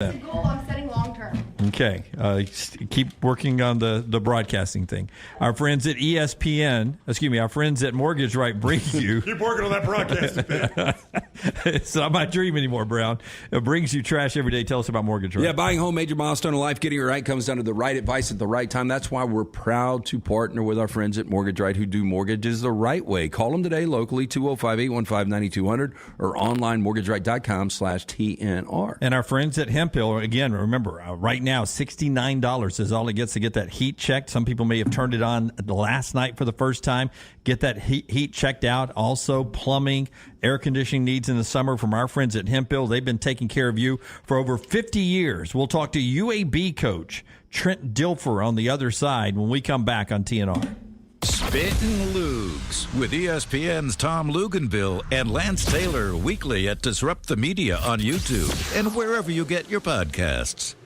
The goal I'm setting long term. Okay. Keep working on the broadcasting thing. Our friends at our friends at Mortgage Right bring you. Keep working on that broadcasting thing. It's not my dream anymore, Brown. It brings you trash every day. Tell us about Mortgage Right. Yeah, buying home, major milestone in life, getting it right comes down to the right advice at the right time. That's why we're proud to partner with our friends at Mortgage Right who do mortgages the right way. Call them today locally, 205-815-9200 or online, mortgageright.com/TNR. And our friends at Hemphill, again, remember, right now, $69 is all it gets to get that heat checked. Some people may have turned it on the last night for the first time. Get that heat checked out. Also, plumbing, air conditioning needs in the summer from our friends at Hemphill. They've been taking care of you for over 50 years. We'll talk to UAB coach Trent Dilfer on the other side when we come back on TNR. Spittin' Lugs with ESPN's Tom Luganville and Lance Taylor weekly at Disrupt the Media on YouTube and wherever you get your podcasts.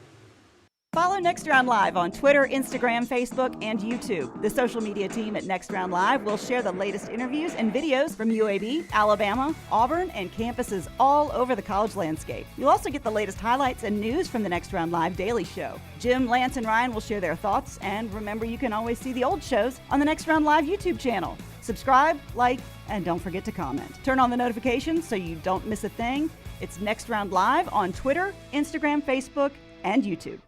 Follow Next Round Live on Twitter, Instagram, Facebook, and YouTube. The social media team at Next Round Live will share the latest interviews and videos from UAB, Alabama, Auburn, and campuses all over the college landscape. You'll also get the latest highlights and news from the Next Round Live Daily Show. Jim, Lance, and Ryan will share their thoughts, and remember, you can always see the old shows on the Next Round Live YouTube channel. Subscribe, like, and don't forget to comment. Turn on the notifications so you don't miss a thing. It's Next Round Live on Twitter, Instagram, Facebook, and YouTube.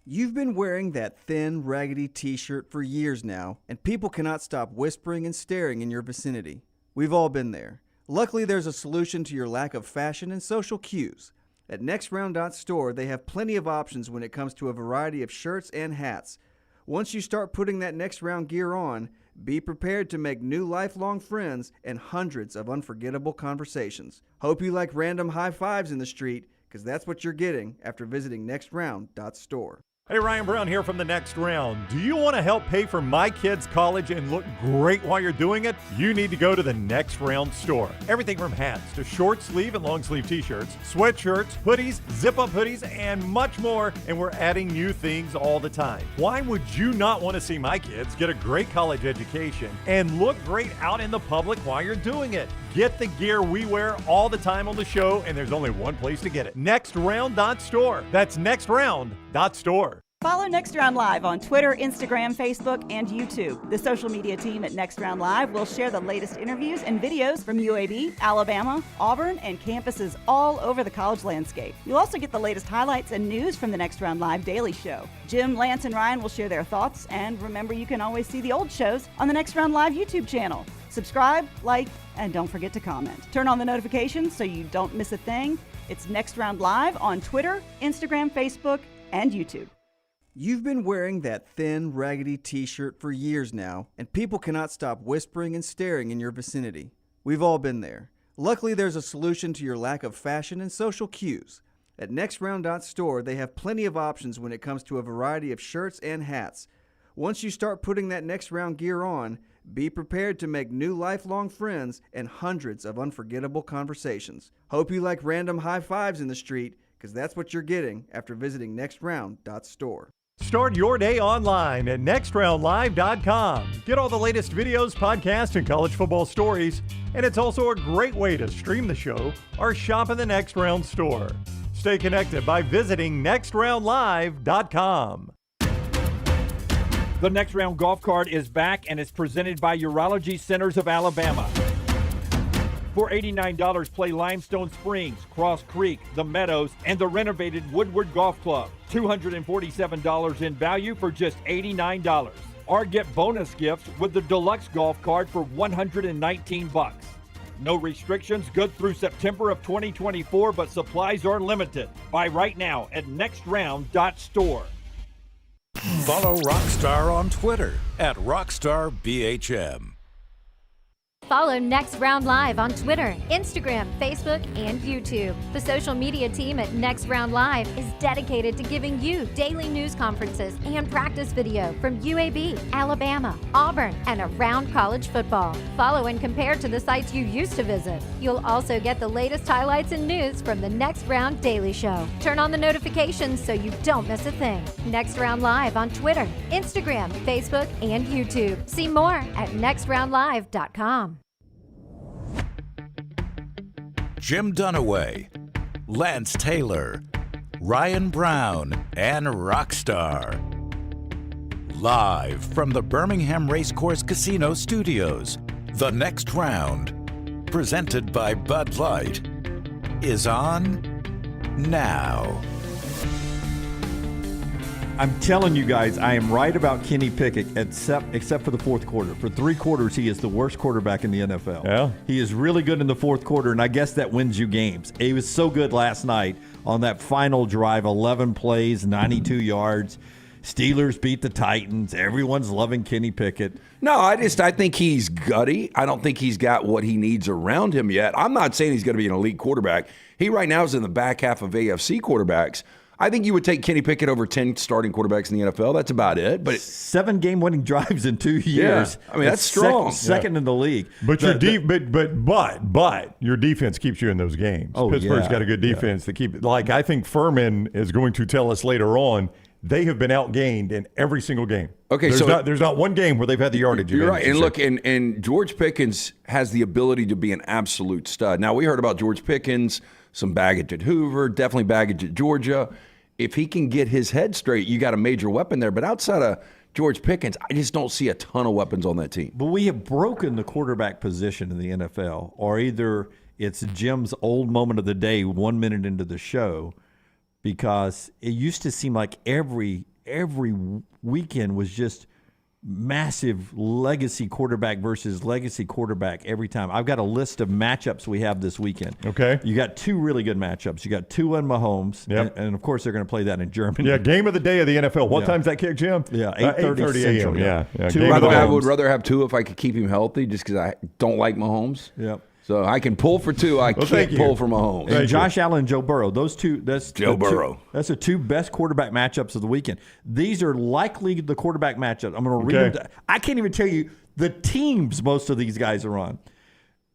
You've been wearing that thin, raggedy t-shirt for years now, and people cannot stop whispering and staring in your vicinity. We've all been there. Luckily, there's a solution to your lack of fashion and social cues. At NextRound.store, they have plenty of options when it comes to a variety of shirts and hats. Once you start putting that Next Round gear on, be prepared to make new lifelong friends and hundreds of unforgettable conversations. Hope you like random high fives in the street, because that's what you're getting after visiting NextRound.store. Hey, Ryan Brown here from The Next Round. Do you want to help pay for my kids' college and look great while you're doing it? You need to go to The Next Round store. Everything from hats to short sleeve and long sleeve t-shirts, sweatshirts, hoodies, zip-up hoodies, and much more. And we're adding new things all the time. Why would you not want to see my kids get a great college education and look great out in the public while you're doing it? Get the gear we wear all the time on the show, and there's only one place to get it. NextRound.store. That's NextRound.store. Follow Next Round Live on Twitter, Instagram, Facebook, and YouTube. The social media team at Next Round Live will share the latest interviews and videos from UAB, Alabama, Auburn, and campuses all over the college landscape. You'll also get the latest highlights and news from the Next Round Live Daily Show. Jim, Lance, and Ryan will share their thoughts, and remember, you can always see the old shows on the Next Round Live YouTube channel. Subscribe, like, and don't forget to comment. Turn on the notifications so you don't miss a thing. It's Next Round Live on Twitter, Instagram, Facebook, and YouTube. You've been wearing that thin, raggedy t-shirt for years now, and people cannot stop whispering and staring in your vicinity. We've all been there. Luckily, there's a solution to your lack of fashion and social cues. At NextRound.store, they have plenty of options when it comes to a variety of shirts and hats. Once you start putting that Next Round gear on, be prepared to make new lifelong friends and hundreds of unforgettable conversations. Hope you like random high fives in the street, because that's what you're getting after visiting NextRound.store. Start your day online at NextRoundLive.com. Get all the latest videos, podcasts, and college football stories. And it's also a great way to stream the show or shop in the Next Round store. Stay connected by visiting NextRoundLive.com. The Next Round golf cart is back and is presented by Urology Centers of Alabama. For $89, play Limestone Springs, Cross Creek, The Meadows, and the renovated Woodward Golf Club. $247 in value for just $89. Or get bonus gifts with the Deluxe Golf Card for $119. No restrictions, good through September of 2024, but supplies are limited. Buy right now at nextround.store. Follow Rockstar on Twitter at RockstarBHM. Follow Next Round Live on Twitter, Instagram, Facebook, and YouTube. The social media team at Next Round Live is dedicated to giving you daily news conferences and practice video from UAB, Alabama, Auburn, and around college football. Follow and compare to the sites you used to visit. You'll also get the latest highlights and news from the Next Round Daily Show. Turn on the notifications so you don't miss a thing. Next Round Live on Twitter, Instagram, Facebook, and YouTube. See more at nextroundlive.com. Jim Dunaway, Lance Taylor, Ryan Brown, and Rockstar. Live from the Birmingham Racecourse Casino Studios, the next round, presented by Bud Light, is on now. I'm telling you guys, I am right about Kenny Pickett, except for the fourth quarter. For 3 quarters, he is the worst quarterback in the NFL. Yeah. He is really good in the fourth quarter, and I guess that wins you games. He was so good last night on that final drive, 11 plays, 92 yards. Steelers beat the Titans. Everyone's loving Kenny Pickett. No, I think he's gutty. I don't think he's got what he needs around him yet. I'm not saying he's going to be an elite quarterback. He right now is in the back half of AFC quarterbacks. I think you would take Kenny Pickett over 10 starting quarterbats in the NFL. That's about it. But 7 game-winning drives in 2 years. Yeah, I mean, that's strong. Second in the league. But your your defense keeps you in those games. Oh, Pittsburgh's yeah. got a good defense to keep. Like I think Furman is going to tell us later on. They have been outgained in every single game. Okay, there's not one game where they've had the yardage. You're right. And look, and George Pickens has the ability to be an absolute stud. Now, we heard about George Pickens, some baggage at Hoover, definitely baggage at Georgia. If he can get his head straight, you got a major weapon there. But outside of George Pickens, I just don't see a ton of weapons on that team. But we have broken the quarterback position in the NFL, or either it's Jim's old moment of the day 1 minute into the show, because it used to seem like every weekend was just massive legacy quarterback versus legacy quarterback every time. I've got a list of matchups we have this weekend. Okay. You got 2 really good matchups. You got Tua and Mahomes, Yep. and of course they're going to play that in Germany. Yeah, game of the day of the NFL. What Yeah. time's that kick, Jim? Yeah, 8:30 a.m. Central, Yeah. Two Game of the I Mahomes. would rather have Tua if I could keep him healthy just because I don't like Mahomes. Yep. So I can pull for Tua. I thank can't you. pull for Mahomes. And Josh Allen and Joe Burrow, those two. That's Joe Burrow. That's the 2 best quarterback matchups of the weekend. These are likely the quarterback matchups. I'm going to read them. I can't even tell you the teams most of these guys are on.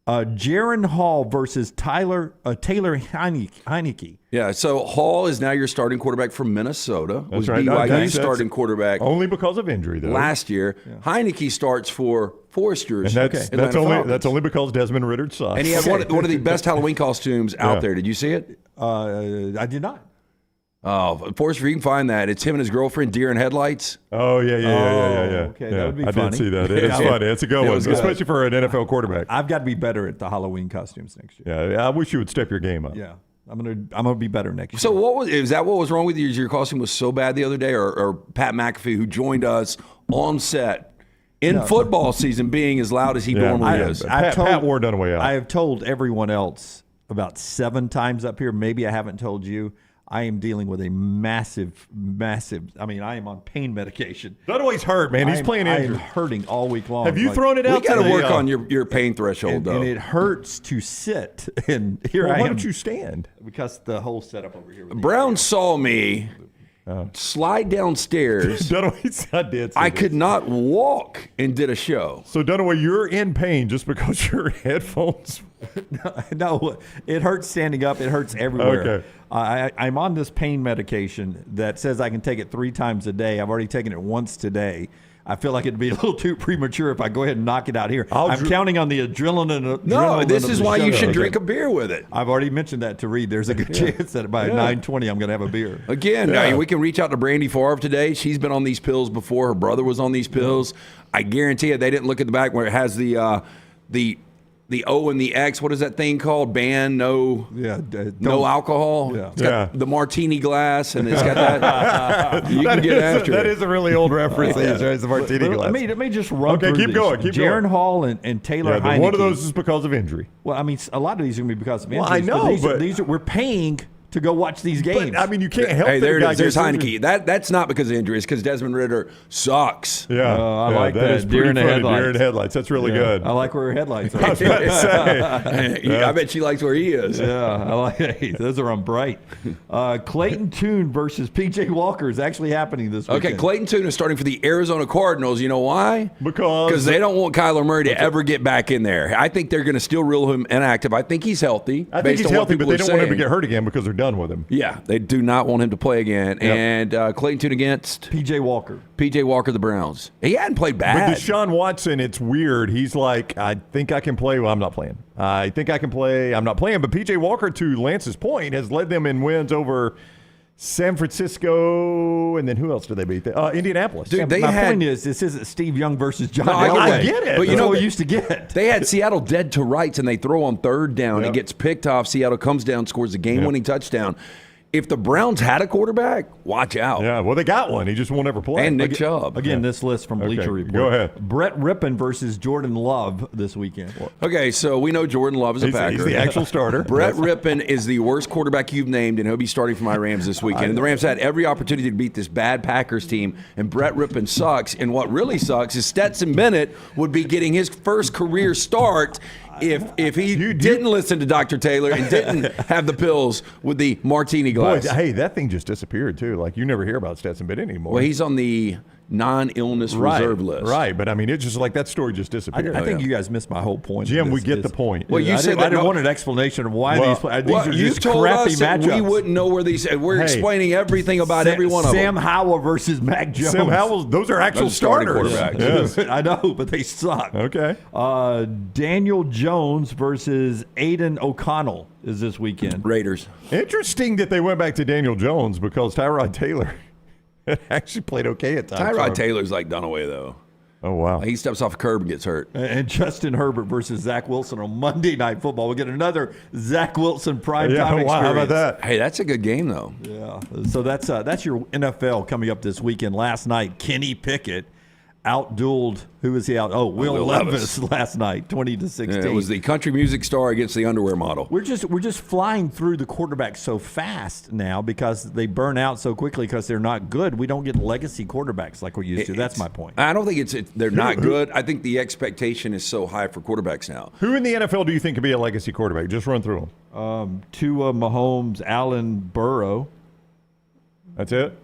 Jaron Hall versus Taylor Heineke. Yeah, so Hall is now your starting quarterback from Minnesota. That's was right. BYU's That's starting quarterback Only because of injury, though. last year. Yeah. Heineke starts for Foresters. And that's Atlanta only because Desmond Ritter sucks. And he had one of the best Halloween costumes out there. Did you see it? I did not. Oh, Forrester, you can find that. It's him and his girlfriend, deer in headlights. Oh, yeah. Okay, that would be I funny. did see that. It is funny. It's a good one, especially for an NFL quarterback. I've got to be better at the Halloween costumes next year. Yeah, I wish you would step your game up. Yeah, I'm gonna be better next year. So what was wrong with you? Your costume was so bad the other day, or Pat McAfee, who joined us on set in football season, being as loud as he normally is? Pat wore Dunaway out. I have told everyone else about 7 times up here. Maybe I haven't told you. I am dealing with a massive. I mean, I am on pain medication. Dunaway's hurt, man. He's playing I injured. am hurting all week long. Have you thrown it out? We got to to the, work on your pain threshold, though. And it hurts to sit. And here I am. Why don't you stand? Because the whole setup over here. Brown saw me slide downstairs. Dunaway, I did. I could not walk and did a show. So Dunaway, you're in pain just because your headphones. No, it hurts standing up. It hurts everywhere. Okay. I'm on this pain medication that says I can take it 3 times a day. I've already taken it once today. I feel like it'd be a little too premature if I go ahead and knock it out here. I'm counting on the adrenaline. No, this is why you should show. drink a beer with it. I've already mentioned that to Reed. There's a good chance that by 9:20 I'm going to have a beer. Again, we can reach out to Brandy Favre today. She's been on these pills before. Her brother was on these pills. I guarantee you they didn't look at the back where it has the O and the X. What is that thing called? No alcohol. Yeah. It's got the martini glass, and it's got that. You can get after That it. is a really old reference. It's a martini glass. Let me just run Okay, through keep these. going. Keep Jaron going. Hall and Taylor Heineke. One of those is because of injury. Well, I mean, a lot of these are going to be because of injuries. Well, I know, but these are we're paying to go watch these games. But, I mean, you can't help Hey, there that it is. There's guy gets injured. Heineke. That's not because of injury. It's because Desmond Ritter sucks. Yeah, I like that. is Deer pretty in the funny. headlights. Deer in the headlights. That's really good. I like where her headlights are. I was about to say. I bet she likes where he is. Yeah, I like. Hey, those are on bright. Clayton Tune versus P.J. Walker is actually happening this weekend. Okay, Clayton Tune is starting for the Arizona Cardinals. You know why? Because they don't want Kyler Murray to ever get back in there. I think they're going to still rule him inactive. I think he's healthy. I think he's on what healthy, but people they are don't want him to saying. get hurt again because they're done with him. Yeah, they do not want him to play again. Yep. And Clayton Tune against P.J. Walker. P.J. Walker, the Browns. He hadn't played But bad. Deshaun Watson, it's weird. He's like, I think I can play. Well, I'm not playing. I think I can play. I'm not playing. But P.J. Walker, to Lance's point, has led them in wins over San Francisco, and then who else did they beat? Indianapolis. Dude, My point is, this isn't Steve Young versus John No, Elway. I get it. But That's what we used to get. They had Seattle dead to rights, and they throw on third down. It gets picked off. Seattle comes down, scores a game-winning touchdown. If the Browns had a quarterback, watch out. Yeah, well, they got one. He just won't ever play. And Nick Chubb. Again, this list from Bleacher Okay, Report. go ahead. Brett Rippon versus Jordan Love this weekend. Okay, so we know Jordan Love is a Packer. He's the actual starter. Brett Rippon is the worst quarterback you've named, and he'll be starting for my Rams this weekend. And the Rams had every opportunity to beat this bad Packers team, and Brett Rippon sucks. And what really sucks is Stetson Bennett would be getting his first career start if he didn't listen to Dr. Taylor and didn't have the pills with the martini glass. Boy, hey, that thing just disappeared, too. Like, you never hear about Stetson Bennett anymore. Well, he's on the non-illness reserve list. Right, but I mean, it's just like that story just disappeared. I think you guys missed my whole point. Jim, we get the point. Well, you I said didn't, that I didn't want an explanation of why these are you just told crappy us that matchups. we wouldn't know where these. We're explaining everything about every one of them. Sam Howell versus Mac Jones. Sam Howell, those are actual Those are starting starters. quarterbacks. Yes. I know, but they suck. Okay. Daniel Jones versus Aiden O'Connell is this weekend. Raiders. Interesting that they went back to Daniel Jones because Tyrod Taylor actually played okay at times. Tyrod Taylor's like Dunaway, though. Oh, wow. He steps off a curb and gets hurt. And Justin Herbert versus Zach Wilson on Monday Night Football. We'll get another Zach Wilson primetime experience. Wow, how about that? Hey, that's a good game, though. Yeah. So that's your NFL coming up this weekend. Last night, Kenny Pickett outdueled. Who was he out? Oh, Will Levis last night, 20-16. Yeah, it was the country music star against the underwear model. We're just flying through the quarterbacks so fast now because they burn out so quickly because they're not good. We don't get legacy quarterbacks like we used to. That's my point. I don't think they're not good. I think the expectation is so high for quarterbacks now. Who in the NFL do you think could be a legacy quarterback? Just run through them. Tua, Mahomes, Allen, Burrow. That's it?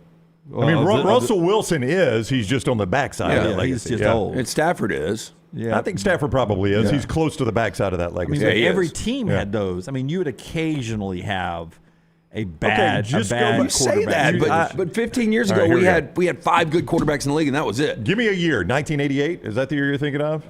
I mean, Russell Wilson he's just on the backside of that Yeah, legacy. he's just old. And Stafford is. Yeah. I think Stafford probably is. Yeah. He's close to the backside of that I legacy. mean, he every is. team Yeah. had those. I mean, you would occasionally have a bad just go quarterback. back- You say that, but 15 years All ago right, here we we had 5 good quarterbacks in the league, and that was it. Give me a year. 1988. Is that the year you're thinking of?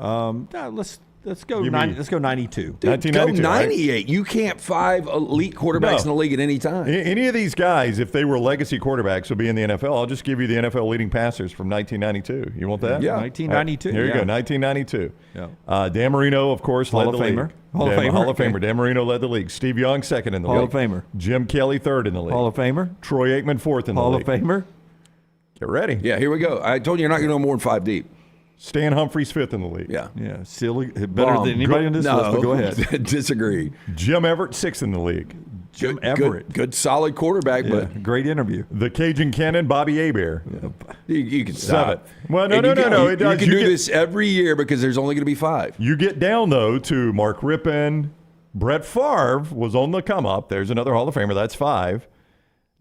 Let's go. Give me- Let's go 92. Dude, go 1992, right? 98. You can't 5 elite quarterbacks in the league at any time. Any of these guys, if they were legacy quarterbacks, would be in the NFL. I'll just give you the NFL leading passers from 1992. You want that? Yeah. 1992. Here you yeah. go, 1992. Yeah. Dan Marino, of course, Hall led of the Famer. league. Hall of Famer. Hall of Famer. Dan Marino led the league. Steve Young, second in the Hall league. of Famer. Jim Kelly, third in the league. Hall of Famer. Troy Aikman, fourth in the Hall league. of Famer. Get ready. Yeah, here we go. I told you you're not going to go more than 5 deep. Stan Humphries, fifth in the league. Yeah. Yeah, silly. Better Bomb. than anybody on this list. But go ahead. Disagree. Jim Everett, sixth in the league. Jim Good- Everett. Good solid quarterback, Yeah, but great interview. The Cajun Cannon, Bobby Hebert. you can stop. Seventh. Well, no, And no, you no, can- no. You, It does. you can You do get- this every year because there's only going to be 5. You get down, though, to Mark Rippon. Brett Favre was on the come up. There's another Hall of Famer. That's 5.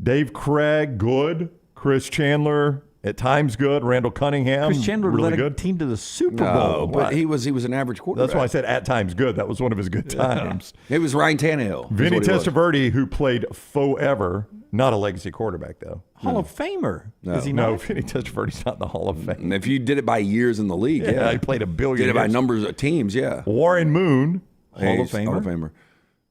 Dave Craig, good. Chris Chandler, at times good. Randall Cunningham, Chris Chandler really led a good. team to the Super No, Bowl. but he was an average quarterback. That's why I said at times good. That was one of his good times. It was Ryan Tannehill. is Vinny what he was. Testaverde, who played forever, not a legacy quarterback, though. Hall of Famer. No. Is he No, not? Vinny Testaverde's not in the Hall of Fame. And if you did it by years in the league, Yeah, he played a billion Did it by years. numbers of teams, yeah. Warren Moon, Hall of He's Famer. Hall of Famer.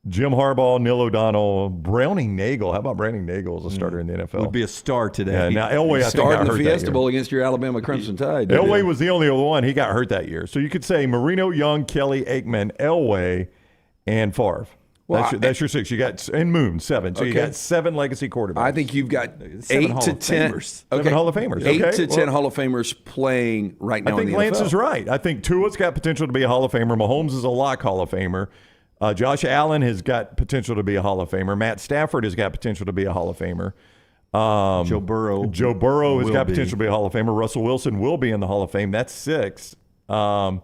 Jim Harbaugh, Neil O'Donnell, Browning Nagel. How about Browning Nagel as a starter in the NFL? Would be a star today. Yeah, now Elway, I think, Started got in the hurt that Fiesta year. Bowl against your Alabama Crimson Tide. didn't Elway he? was the only one. He got hurt that year. So you could say Marino, Young, Kelly, Aikman, Elway, and Favre. Well, That's your 6. You got and Moon 7. So you Okay. got 7 legacy quarterbacks. I think you've got 7 8 Hall to of 10. Famers. 7 Hall of Famers. 8 Okay, to 10 well, Hall of Famers playing right now I think in the Lance NFL. is right. I think Tua's got potential to be a Hall of Famer. Mahomes is a lock Hall of Famer. Josh Allen has got potential to be a Hall of Famer. Matt Stafford has got potential to be a Hall of Famer. Joe Burrow. Joe Burrow has will got be. potential to be a Hall of Famer. Russell Wilson will be in the Hall of Fame. That's 6. No,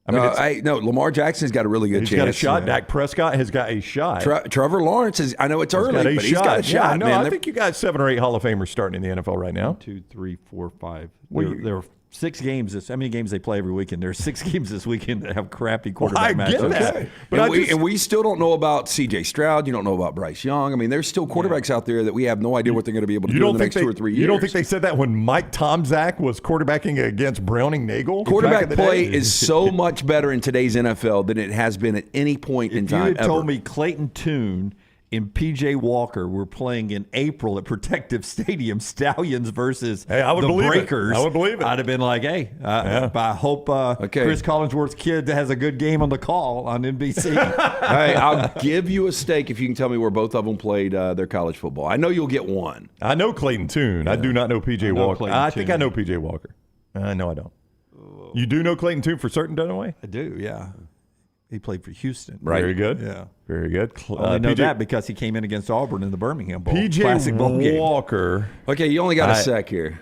Lamar Jackson's got a really good He's chance. got a shot. Dak Prescott has got a shot. Trevor Lawrence is. I know it's early, Got a but he's got a shot. Yeah, no, man. I think you got 7 or 8 Hall of Famers starting in the NFL right now. 2, 3, 4, 5. Well, There are 6 games. How many games they play every weekend? There are 6 games this weekend that have crappy Well, quarterback I get matchups. that. But and we still don't know about C.J. Stroud. You don't know about Bryce Young. I mean, there's still quarterbacks out there that we have no idea what they're going to be able to do in the next 2 or 3 years. You don't think they said that when Mike Tomczak was quarterbacking against Browning Nagel? back Quarterback in the play day? is so much better in today's NFL than it has been at any point in If you time had ever. told me Clayton Tune and P.J. Walker were playing in April at Protective Stadium, Stallions versus I would the believe Breakers, it. I would believe it. I'd have been like, hey, I hope Chris Collinsworth's kid has a good game on the call on NBC. Hey, I'll give you a steak if you can tell me where both of them played their college football. I know you'll get one. I know Clayton Tune. I do not know P.J. Walker. I think I know P.J. Walker. No, I don't. You do know Clayton Tune for certain, Dunaway? I do, yeah. He played for Houston. Right. Very good. Yeah. Very good. I know that because he came in against Auburn in the Birmingham Bowl. P.J. Classic bowl game. Walker. Okay, you only got a sec here.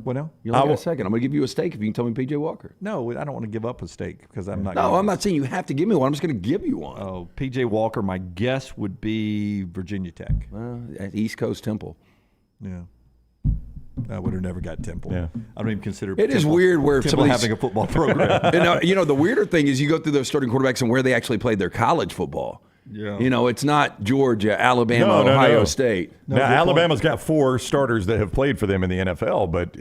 What now? You only got a second. I'm going to give you a steak if you can tell me P.J. Walker. No, I don't want to give up a steak because I'm not. No, I'm not saying you have to give me one. I'm just going to give you one. Oh, P.J. Walker, my guess would be Virginia Tech. At East Coast Temple. Yeah. I would have never got Temple. Yeah. I don't even consider it is weird where Temple somebody's having a football program. The weirder thing is you go through those starting quarterbacks and where they actually played their college football. Yeah. It's not Georgia, Alabama, Ohio State. Now, Alabama's got 4 starters that have played for them in the NFL, but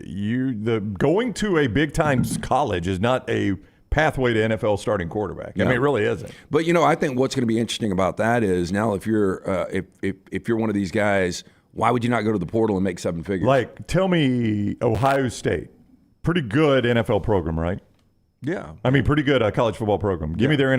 going to a big-time college is not a pathway to NFL starting quarterback. I mean, it really isn't. But, I think what's going to be interesting about that is now if you're if you're one of these guys – why would you not go to the portal and make 7 figures? Like, tell me Ohio State. Pretty good NFL program, right? Yeah. I mean, pretty good college football program. Give me their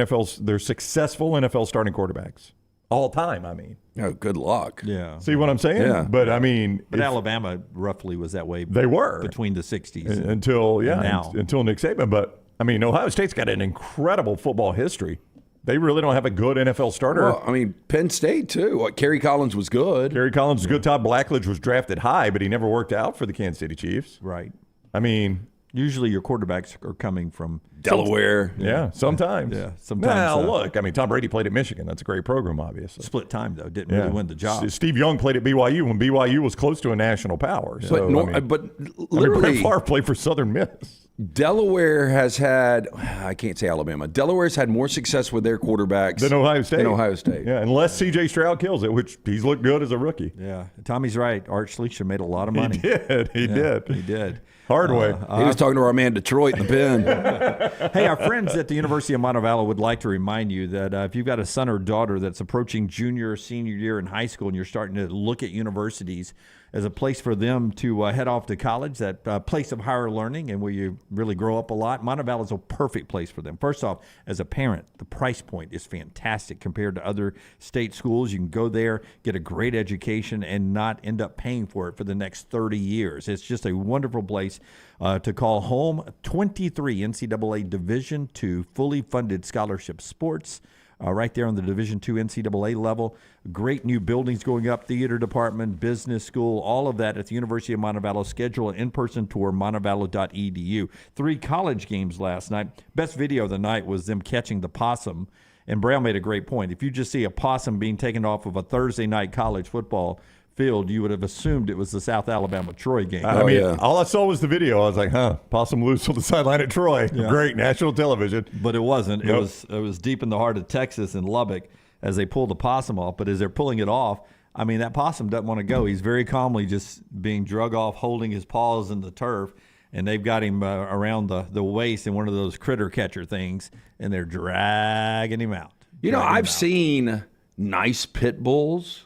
successful NFL starting quarterbacks. All time, I mean. Oh, good luck. Yeah. See what I'm saying? Yeah. But, I mean. But Alabama roughly was that way. They were. Between the 60s. Until Nick Saban. But, I mean, Ohio State's got an incredible football history. They really don't have a good NFL starter. Well, I mean, Penn State, too. Kerry Collins was good. Kerry Collins was good. Todd Blackledge was drafted high, but he never worked out for the Kansas City Chiefs. Right. I mean. Usually your quarterbacks are coming from Delaware. Yeah, sometimes. Yeah, sometimes. Now, look, I mean, Tom Brady played at Michigan. That's a great program, obviously. Split time, though. Didn't really win the job. Steve Young played at BYU when BYU was close to a national power. So, but literally, Brett Favre played for Southern Miss. Delaware has had, I can't say Alabama, Delaware's had more success with their quarterbacks than Ohio State. Yeah, unless C.J. Stroud kills it, which he's looked good as a rookie. Yeah, Tommy's right. Art Schlichter made a lot of money. He did. Hard way. He was talking to our man Detroit in the pen. Hey, our friends at the University of Montevallo would like to remind you that if you've got a son or daughter that's approaching junior or senior year in high school and you're starting to look at universities as a place for them to head off to college, that place of higher learning and where you really grow up a lot, Montevallo is a perfect place for them. First off, as a parent, the price point is fantastic compared to other state schools. You can go there, get a great education, and not end up paying for it for the next 30 years. It's just a wonderful place to call home. 23 NCAA Division II fully funded scholarship sports. Right there on the Division II NCAA level. Great new buildings going up, theater department, business school, all of that at the University of Montevallo. Schedule an in-person tour, montevallo.edu. 3 college games last night. Best video of the night was them catching the possum. And Brown made a great point. If you just see a possum being taken off of a Thursday night college football field, you would have assumed it was the South Alabama-Troy game. I mean, all I saw was the video. I was like, possum loose on the sideline at Troy. Yeah. Great national television. But it wasn't. Nope. It was deep in the heart of Texas in Lubbock as they pulled the possum off. But as they're pulling it off, I mean, that possum doesn't want to go. He's very calmly just being drug off, holding his paws in the turf. And they've got him around the waist in one of those critter catcher things, and they're dragging him out. I've seen nice pit bulls.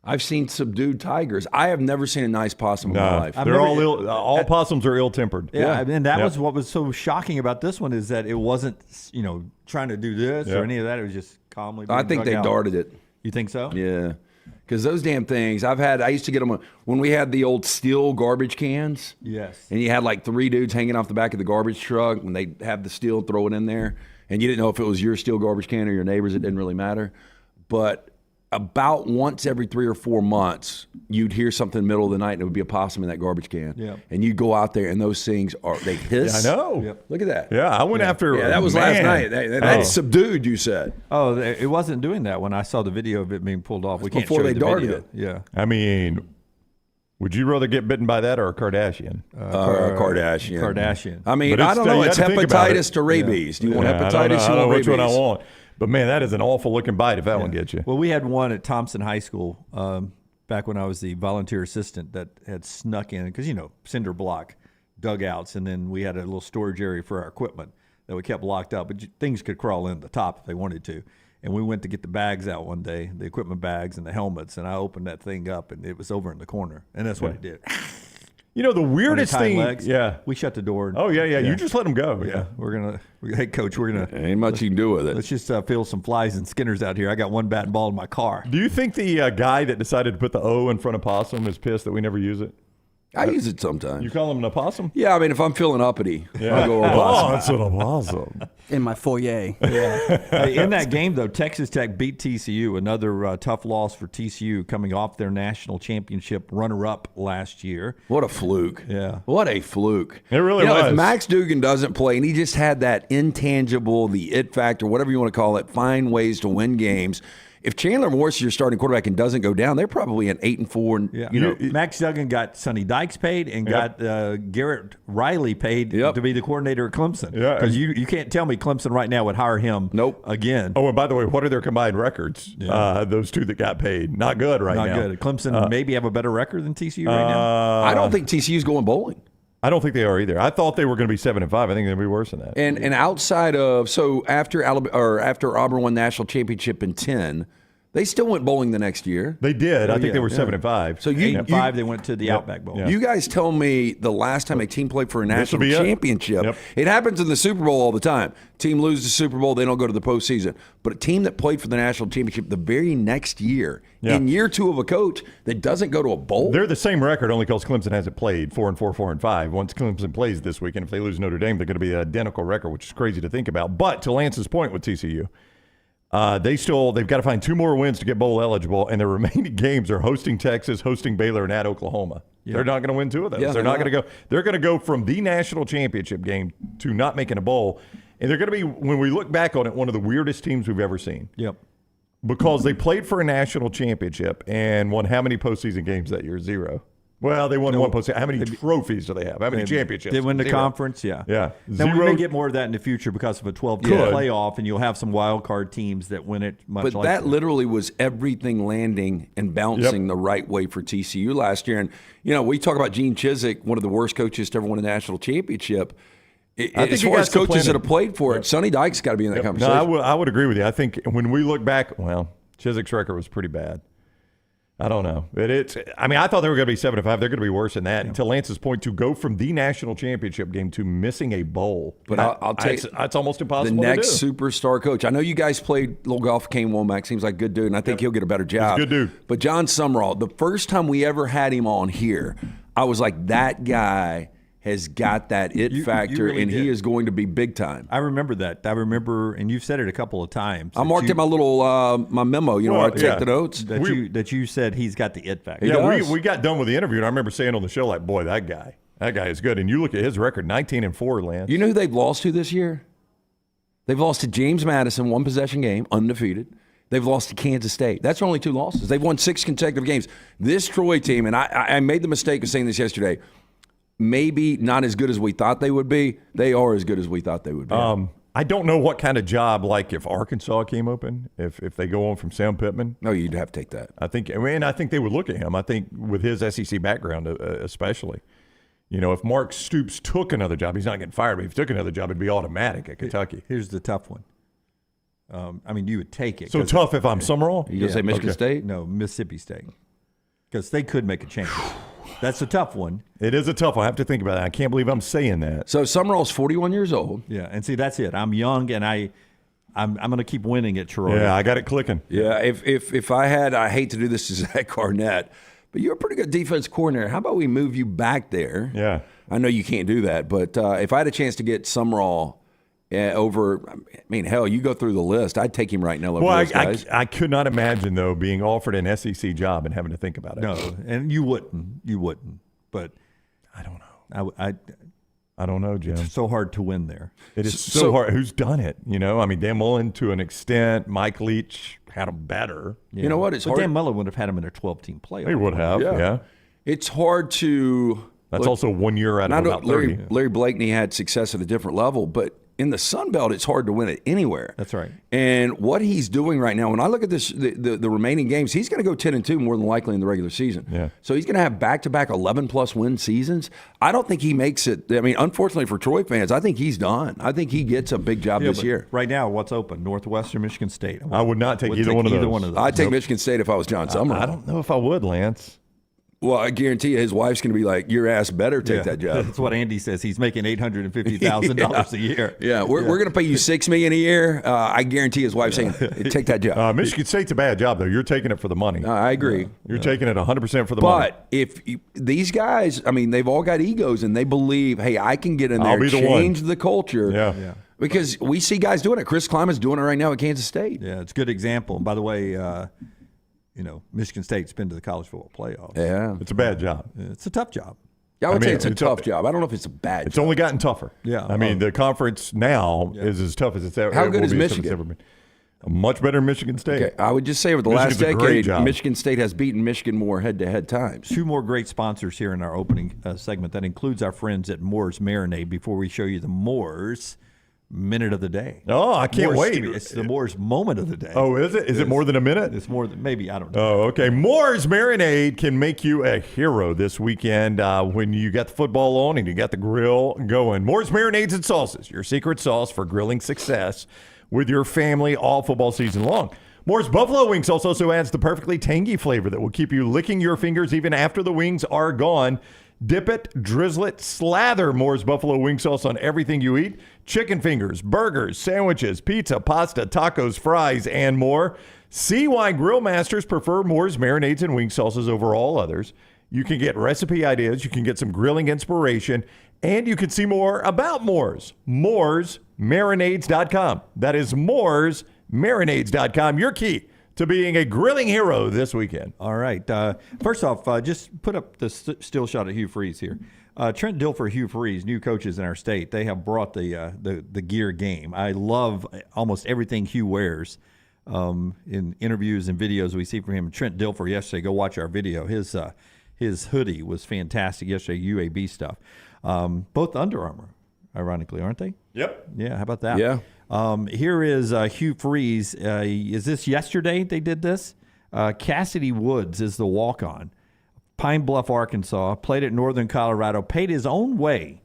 I've seen subdued tigers. I have never seen a nice possum in my life. They're all possums are ill-tempered. Yeah, and that was what was so shocking about this one is that it wasn't, trying to do this or any of that. It was just calmly being I think they darted it. You think so? Yeah. Because those damn things, I used to get them when we had the old steel garbage cans. Yes. And you had like 3 dudes hanging off the back of the garbage truck when they have the steel, throw it in there. And you didn't know if it was your steel garbage can or your neighbor's. It didn't really matter. But about once every 3 or 4 months, you'd hear something in the middle of the night and it would be a possum in that garbage can. Yeah. And you'd go out there and those things they hiss. Yeah, I know. Yep. Look at that. Yeah, I went after. Yeah, that was last night. That's subdued, you said. Oh, it wasn't doing that when I saw the video of it being pulled off. We can't before show they the darted video. it. Yeah. I mean, would you rather get bitten by that or a Kardashian? Kardashian. Kardashian. I mean, I don't know. It's hepatitis to rabies. Do you want hepatitis? I don't know which which one I want. But, man, that is an awful looking bite if that one gets you. Well, we had one at Thompson High School back when I was the volunteer assistant that had snuck in because, cinder block dugouts, and then we had a little storage area for our equipment that we kept locked up. But things could crawl in the top if they wanted to. And we went to get the bags out one day, the equipment bags and the helmets, and I opened that thing up, and it was over in the corner. And that's what it did. You know, the weirdest thing. Legs, we shut the door. Oh, yeah. You just let them go. Yeah. Hey, Coach, we're going to. Ain't much you can do with it. Let's just fill some flies and skinners out here. I got one bat and ball in my car. Do you think the guy that decided to put the O in front of Possum is pissed that we never use it? I use it sometimes. You call him an opossum? Yeah, I mean, if I'm feeling uppity, I'll go opossum. Oh, that's an opossum. In my foyer. Hey, in that game, though, Texas Tech beat TCU, another tough loss for TCU coming off their national championship runner-up last year. What a fluke. Yeah. What a fluke. It really was. If Max Dugan doesn't play and he just had that intangible, the it factor, whatever you want to call it, find ways to win games. If Chandler Morris is your starting quarterback and doesn't go down, they're probably an 8-4. Yeah. Max Duggan got Sonny Dykes paid and got Garrett Riley paid to be the coordinator at Clemson. Yeah. Because you can't tell me Clemson right now would hire him again. Oh, and by the way, what are their combined records? Those two that got paid. Not good now. Not good. Clemson maybe have a better record than TCU right now. I don't think TCU's going bowling. I don't think they are either. I thought they were going to be 7-5. I think they're going to be worse than that. And outside of after Auburn won national championship in 10, they still went bowling the next year. They did. I think they were 7-5. So 8-5, they went to the Outback Bowl. Yeah. You guys tell me the last time a team played for a national championship. Yep. It happens in the Super Bowl all the time. Team loses the Super Bowl, they don't go to the postseason. But a team that played for the national championship the very next year, in year 2 of a coach that doesn't go to a bowl. They're the same record, only because Clemson hasn't played 4-4, 4-5. Once Clemson plays this weekend, if they lose Notre Dame, they're going to be an identical record, which is crazy to think about. But to Lance's point with TCU, they've got to find 2 more wins to get bowl eligible, and their remaining games are hosting Texas, hosting Baylor, and at Oklahoma. Yeah. They're not going to win 2 of those. They're not going to go. They're going to go from the national championship game to not making a bowl, and they're going to be, when we look back on it, one of the weirdest teams we've ever seen. Yep. Because they played for a national championship and won how many postseason games that year? 0. Well, they won 1 postseason. How many trophies do they have? How many championships? They win the 0. conference, Yeah. Now, we may get more of that in the future because of a 12-team playoff, and you'll have some wild card teams that win it much But that literally was everything landing and bouncing the right way for TCU last year. And, we talk about Gene Chizik, one of the worst coaches to ever win a national championship. As far as coaches that have played for it, Sonny Dykes got to be in that conversation. No, I would agree with you. I think when we look back, Chizik's record was pretty bad. I don't know. I thought they were going to be 7-5. They're going to be worse than that. And to Lance's point, to go from the national championship game to missing a bowl, but I'll tell you, it's almost impossible. The next to do. Superstar coach. I know you guys played a little golf. Kane Womack seems like a good dude, and I think he'll get a better job. He's a good dude. But John Summerall, the first time we ever had him on here, I was like, that guy has got that factor, really and did. he is going to be big time. I remember that. And you've said it a couple of times. I marked in my little my memo. I take the notes. That you said he's got the it factor. Yeah, we got done with the interview, and I remember saying on the show, like, boy, that guy is good. And you look at his record, 19-4, Lance. You know who they've lost to this year? They've lost to James Madison, 1-possession game, undefeated. They've lost to Kansas State. That's their only 2 losses. They've won 6 consecutive games. This Troy team, and I made the mistake of saying this yesterday, maybe not as good as we thought they would be. They are as good as we thought they would be. I don't know what kind of job, like if Arkansas came open, if they go on from Sam Pittman. No, you'd have to take that. I think they would look at him. I think with his SEC background, especially, if Mark Stoops took another job, he's not getting fired. But if he took another job, it'd be automatic at Kentucky. Here's the tough one. You would take it. So tough if I'm Summerall? You going to say Michigan State? No, Mississippi State. Because they could make a change. That's a tough one. It is a tough one. I have to think about that. I can't believe I'm saying that. So Summerall's 41 years old. Yeah, and see, that's it. I'm young, and I'm going to keep winning at Troy. Yeah, I got it clicking. Yeah, if I hate to do this to Zach Garnett, but you're a pretty good defense coordinator. How about we move you back there? Yeah. I know you can't do that, but if I had a chance to get Summerall over, hell, you go through the list. I'd take him right now over those guys. I could not imagine, though, being offered an SEC job and having to think about it. No, and you wouldn't. But I don't know. I don't know, Jim. It's so hard to win there. It is so hard. Who's done it? Dan Mullen to an extent. Mike Leach had them better. Yeah. You know what? It's hard. Dan Mullen would have had them in a 12-team playoff. He would have, yeah. It's hard to... That's also 1 year out of about 30. Larry Blakeney had success at a different level, but in the Sun Belt, it's hard to win it anywhere. That's right. And what he's doing right now, when I look at this, the remaining games, he's going to go 10-2 more than likely in the regular season. Yeah. So he's going to have back-to-back 11-plus win seasons. I don't think he makes it. I mean, unfortunately for Troy fans, I think he's done. I think he gets a big job this year. Right now, what's open? Northwestern, Michigan State. I would not take either one of those. I'd take Michigan State if I was John Summerall. I don't know if I would, Lance. Well, I guarantee you his wife's going to be like, your ass better take that job. That's what Andy says. He's making $850,000 a year. Yeah, we're going to pay you $6 million a year. I guarantee his wife's saying, take that job. Michigan State's a bad job, though. You're taking it for the money. I agree. You're taking it 100% for the money. But if these guys, I mean, they've all got egos and they believe, hey, I can get in there and change the culture. Yeah. Because we see guys doing it. Chris Kleiman's doing it right now at Kansas State. Yeah, it's a good example. And by the way, Michigan State's been to the college football playoffs. Yeah. It's a bad job. It's a tough job. Yeah, I would say it's a tough job. I don't know if it's a bad job. It's only gotten tougher. Yeah. I mean, the conference now is as tough as it's ever been. How good is Michigan? Much better than Michigan State. Okay, I would just say over the last decade, Michigan State has beaten Michigan more head-to-head times. Two more great sponsors here in our opening segment. That includes our friends at Moes Marinade. Before we show you the Moes Minute of the Day. Oh, I can't wait. It's the Moes Moment of the Day. Oh, is it? Is it more than a minute? It's more than, maybe, I don't know. Oh, okay. Moes Marinade can make you a hero this weekend when you got the football on and you got the grill going. Moes Marinades and Sauces, your secret sauce for grilling success with your family all football season long. Moes Buffalo Wing Sauce also adds the perfectly tangy flavor that will keep you licking your fingers even after the wings are gone. Dip it, drizzle it, slather Moes Buffalo Wing Sauce on everything you eat. Chicken fingers, burgers, sandwiches, pizza, pasta, tacos, fries, and more. See why grill masters prefer Moes marinades and wing sauces over all others. You can get recipe ideas, you can get some grilling inspiration, and you can see more about Moes. MoesMarinades.com. That is MoesMarinades.com. Your key to being a grilling hero this weekend. All right. First off, just put up the still shot of Hugh Freeze here. Trent Dilfer, Hugh Freeze, new coaches in our state. They have brought the gear game. I love almost everything Hugh wears in interviews and videos we see from him. Trent Dilfer yesterday, go watch our video. His hoodie was fantastic yesterday, UAB stuff. Both Under Armour, ironically, aren't they? Yep. Yeah, how about that? Yeah. Here is Hugh Freeze. Is this yesterday they did this? Cassidy Woods is the walk-on. Pine Bluff, Arkansas, played at Northern Colorado, paid his own way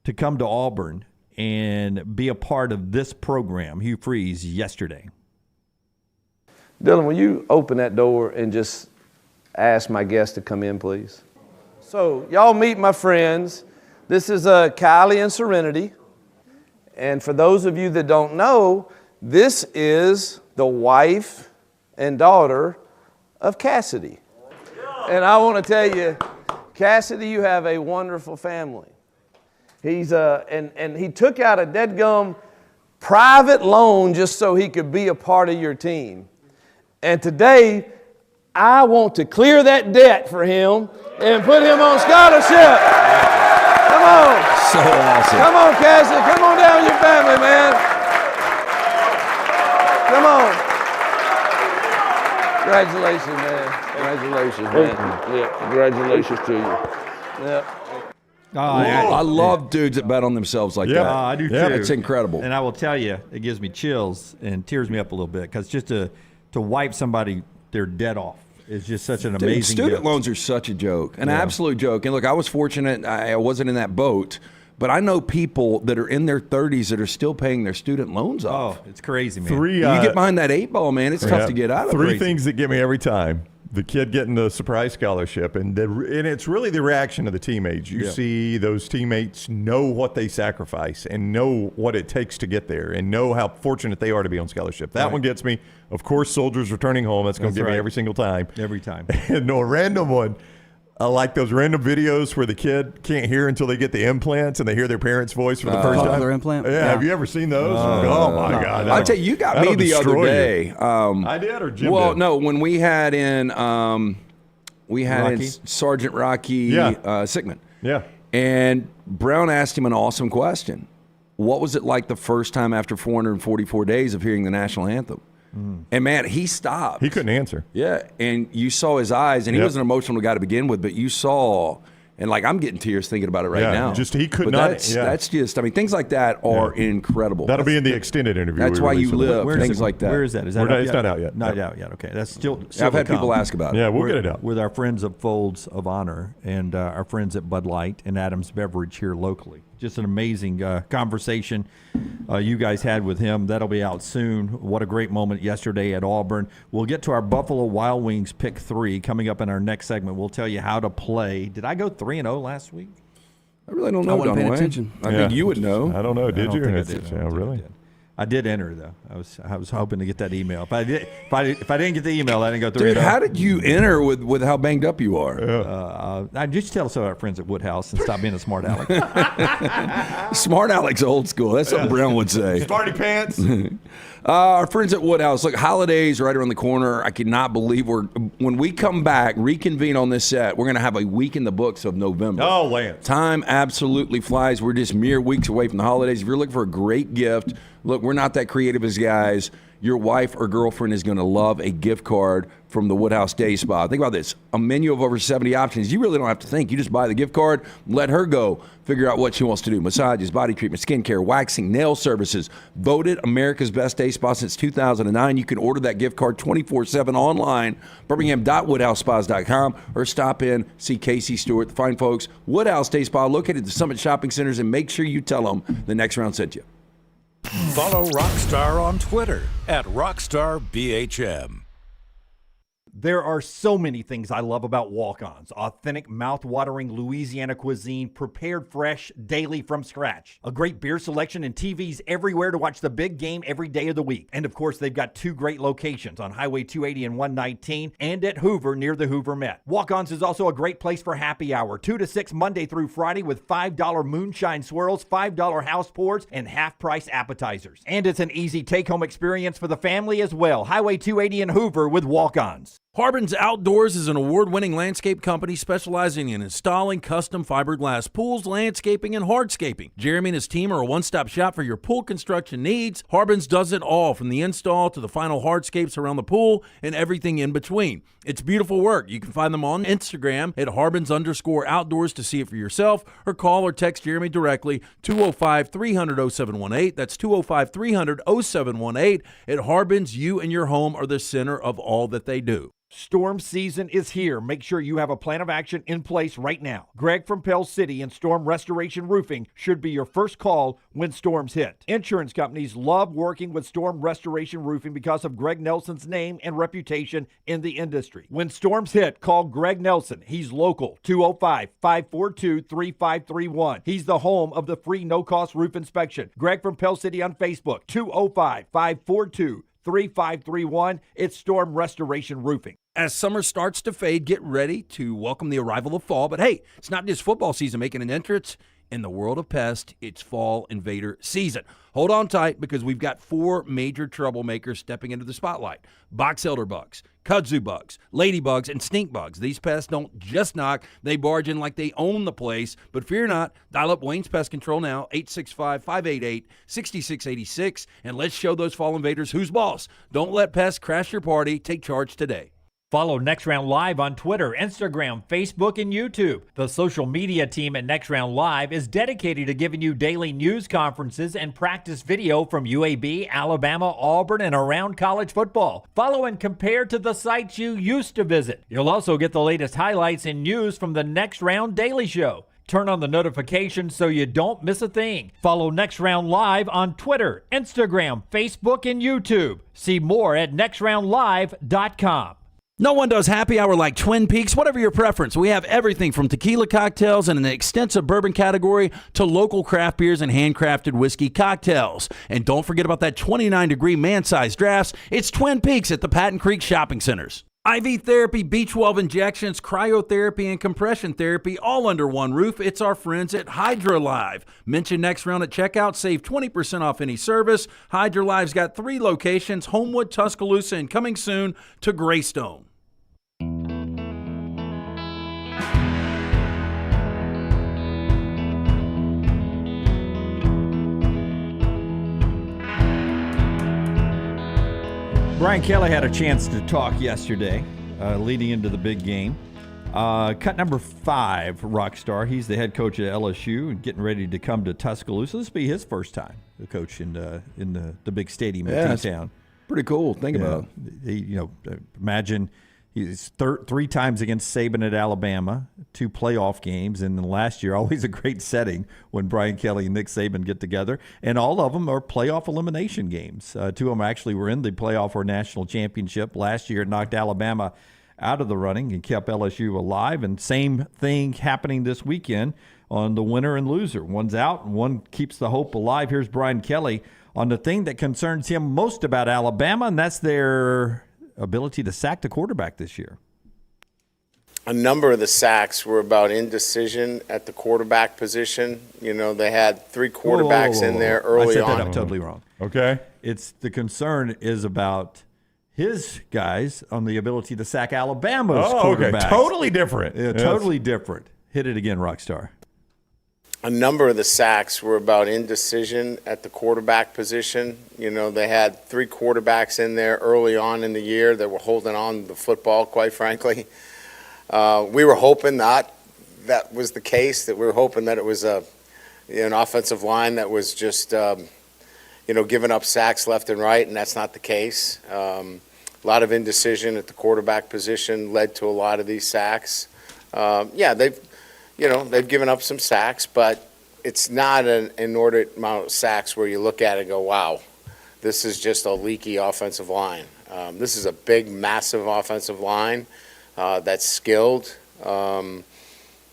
to come to Auburn and be a part of this program, Hugh Freeze, yesterday. Dylan, will you open that door and just ask my guest to come in, please? So, y'all meet my friends. This is Kylie and Serenity. And for those of you that don't know, this is the wife and daughter of Cassidy. And I want to tell you, Cassidy, you have a wonderful family. He's and he took out a deadgum private loan just so he could be a part of your team. And today, I want to clear that debt for him and put him on scholarship. Come on. So awesome. Come on, Cassidy. Come on down with your family, man. Come on. Congratulations, man. Congratulations, man. Yeah, congratulations to you. Yeah. I love dudes that bet on themselves like that. I do too. It's incredible. And I will tell you, it gives me chills and tears me up a little bit because just to wipe somebody their debt off is just such an amazing student gift. loans are such a joke, an absolute joke. And look, I was fortunate. I wasn't in that boat. But I know people that are in their 30s that are still paying their student loans off. Oh, it's crazy, man. You get behind that 8 ball, man. It's tough to get out of. Three things that get me every time. The kid getting the surprise scholarship, and it's really the reaction of the teammates. You see those teammates know what they sacrifice and know what it takes to get there and know how fortunate they are to be on scholarship. That one gets me. Of course, soldiers returning home. That's going to get me every single time. Every time. And no random one. I like those random videos where the kid can't hear until they get the implants and they hear their parents' voice for the first time. Their implant? Yeah. Have you ever seen those? Oh my God. I'll tell you, you got me the other day. I did, or Jim Well, did? no, when we had in Sergeant Rocky Sickman. Yeah. And Brown asked him an awesome question. What was it like the first time after 444 days of hearing the national anthem? And, man, he stopped. He couldn't answer. Yeah, and you saw his eyes, and he was an emotional guy to begin with, but you saw And like I'm getting tears thinking about it right now. Just he could but not. That's just. I mean, things like that are incredible. That'll be in the extended interview. That's why you live. Things like that. Where is that? Is that it's not out yet. Not out yet. Okay, that's still. I've had people ask about it. Yeah, we'll get it out with our friends at Folds of Honor and our friends at Bud Light and Adams Beverage here locally. Just an amazing conversation you guys had with him. That'll be out soon. What a great moment yesterday at Auburn. We'll get to our Buffalo Wild Wings pick 3 coming up in our next segment. We'll ttell you how to play. Did I go 3-0 last week? I really don't know. I wasn't paying Dunaway. attention. I think you would know. I don't know. Did you? I did. Yeah, really? I did enter though. I was hoping to get that email. If I didn't get the email, I didn't go through. Dude, how did you enter with how banged up you are? I just tell some of our friends at Woodhouse and stop being a smart aleck. Smart Alex old school. That's something Brown would say. Smarty pants. Our friends at Woodhouse. Look, holidays right around the corner. I cannot believe when we come back, reconvene on this set, we're going to have a week in the books of November. Oh, Lance. Time absolutely flies. We're just mere weeks away from the holidays. If you're looking for a great gift, look, we're not that creative as guys. Your wife or girlfriend is going to love a gift card from the Woodhouse Day Spa. Think about this. A menu of over 70 options. You really don't have to think. You just buy the gift card, let her go, figure out what she wants to do. Massages, body treatment, skincare, waxing, nail services. Voted America's Best Day Spa since 2009. You can order that gift card 24/7 online, birmingham.woodhousespas.com, or stop in, see Casey Stewart, the fine folks. Woodhouse Day Spa, located at the Summit Shopping Centers, and make sure you tell them the next round sent you. Follow Rockstar on Twitter @RockstarBHM. There are so many things I love about walk-ons. Authentic, mouth-watering Louisiana cuisine, prepared fresh, daily from scratch. A great beer selection and TVs everywhere to watch the big game every day of the week. And of course, they've got 2 great locations on Highway 280 and 119 and at Hoover near the Hoover Met. Walk-ons is also a great place for happy hour, 2 to 6 Monday through Friday with $5 moonshine swirls, $5 house pours, and half-price appetizers. And it's an easy take-home experience for the family as well. Highway 280 and Hoover with walk-ons. Harbin's Outdoors is an award-winning landscape company specializing in installing custom fiberglass pools, landscaping, and hardscaping. Jeremy and his team are a one-stop shop for your pool construction needs. Harbin's does it all, from the install to the final hardscapes around the pool and everything in between. It's beautiful work. You can find them on Instagram at Harbins_outdoors to see it for yourself, or call or text Jeremy directly, 205-300-0718. That's 205-300-0718. At Harbins, you and your home are the center of all that they do. Storm season is here. Make sure you have a plan of action in place right now. Greg from Pell City and Storm Restoration Roofing should be your first call when storms hit. Insurance companies love working with Storm Restoration Roofing because of Greg Nelson's name and reputation in the industry. When storms hit, call Greg Nelson. He's local, 205-542-3531. He's the home of the free no-cost roof inspection. Greg from Pell City on Facebook, 205-542-3531. It's Storm Restoration Roofing. As summer starts to fade, get ready to welcome the arrival of fall. But hey, it's not just football season making an entrance. In the world of Pest, it's fall invader season. Hold on tight, because we've got 4 major troublemakers stepping into the spotlight. Box elder bugs, kudzu bugs, ladybugs, and stink bugs. These pests don't just knock, they barge in like they own the place. But fear not, dial up Wayne's Pest Control now, 865-588-6686, and let's show those fall invaders who's boss. Don't let pests crash your party. Take charge today. Follow Next Round Live on Twitter, Instagram, Facebook, and YouTube. The social media team at Next Round Live is dedicated to giving you daily news conferences and practice video from UAB, Alabama, Auburn, and around college football. Follow and compare to the sites you used to visit. You'll also get the latest highlights and news from the Next Round Daily Show. Turn on the notifications so you don't miss a thing. Follow Next Round Live on Twitter, Instagram, Facebook, and YouTube. See more at nextroundlive.com. No one does happy hour like Twin Peaks. Whatever your preference, we have everything from tequila cocktails and an extensive bourbon category to local craft beers and handcrafted whiskey cocktails. And don't forget about that 29-degree man-sized drafts. It's Twin Peaks at the Patton Creek Shopping Centers. IV therapy, B12 injections, cryotherapy, and compression therapy all under one roof. It's our friends at Hydra Live. Mention Next Round at checkout. Save 20% off any service. Hydra Live's got 3 locations, Homewood, Tuscaloosa, and coming soon to Greystone. Brian Kelly had a chance to talk yesterday leading into the big game. Cut number 5, Rockstar. He's the head coach at LSU and getting ready to come to Tuscaloosa. This will be his first time to coach in the big stadium in T-Town. Pretty cool. Think about it. Imagine he's 3 times against Saban at Alabama, 2 playoff games, and then last year, always a great setting when Brian Kelly and Nick Saban get together. And all of them are playoff elimination games. 2 of them actually were in the playoff or national championship. Last year, knocked Alabama out of the running and kept LSU alive. And same thing happening this weekend on the winner and loser. One's out and one keeps the hope alive. Here's Brian Kelly on the thing that concerns him most about Alabama, and that's their ability to sack the quarterback this year. A number of the sacks were about indecision at the quarterback position. They had 3 quarterbacks in there early on. I set that up totally wrong. Okay. It's the concern is about his guys on the ability to sack Alabama's quarterbacks. Okay. Totally different. Yeah, totally different. Hit it again, Rockstar. A number of the sacks were about indecision at the quarterback position. They had 3 quarterbacks in there early on in the year that were holding on to the football, quite frankly. We were hoping that was the case, that we were hoping that it was an offensive line that was just, giving up sacks left and right, and that's not the case. A lot of indecision at the quarterback position led to a lot of these sacks. They've given up some sacks, but it's not an inordinate amount of sacks where you look at it and go, wow, this is just a leaky offensive line. This is a big, massive offensive line that's skilled. We're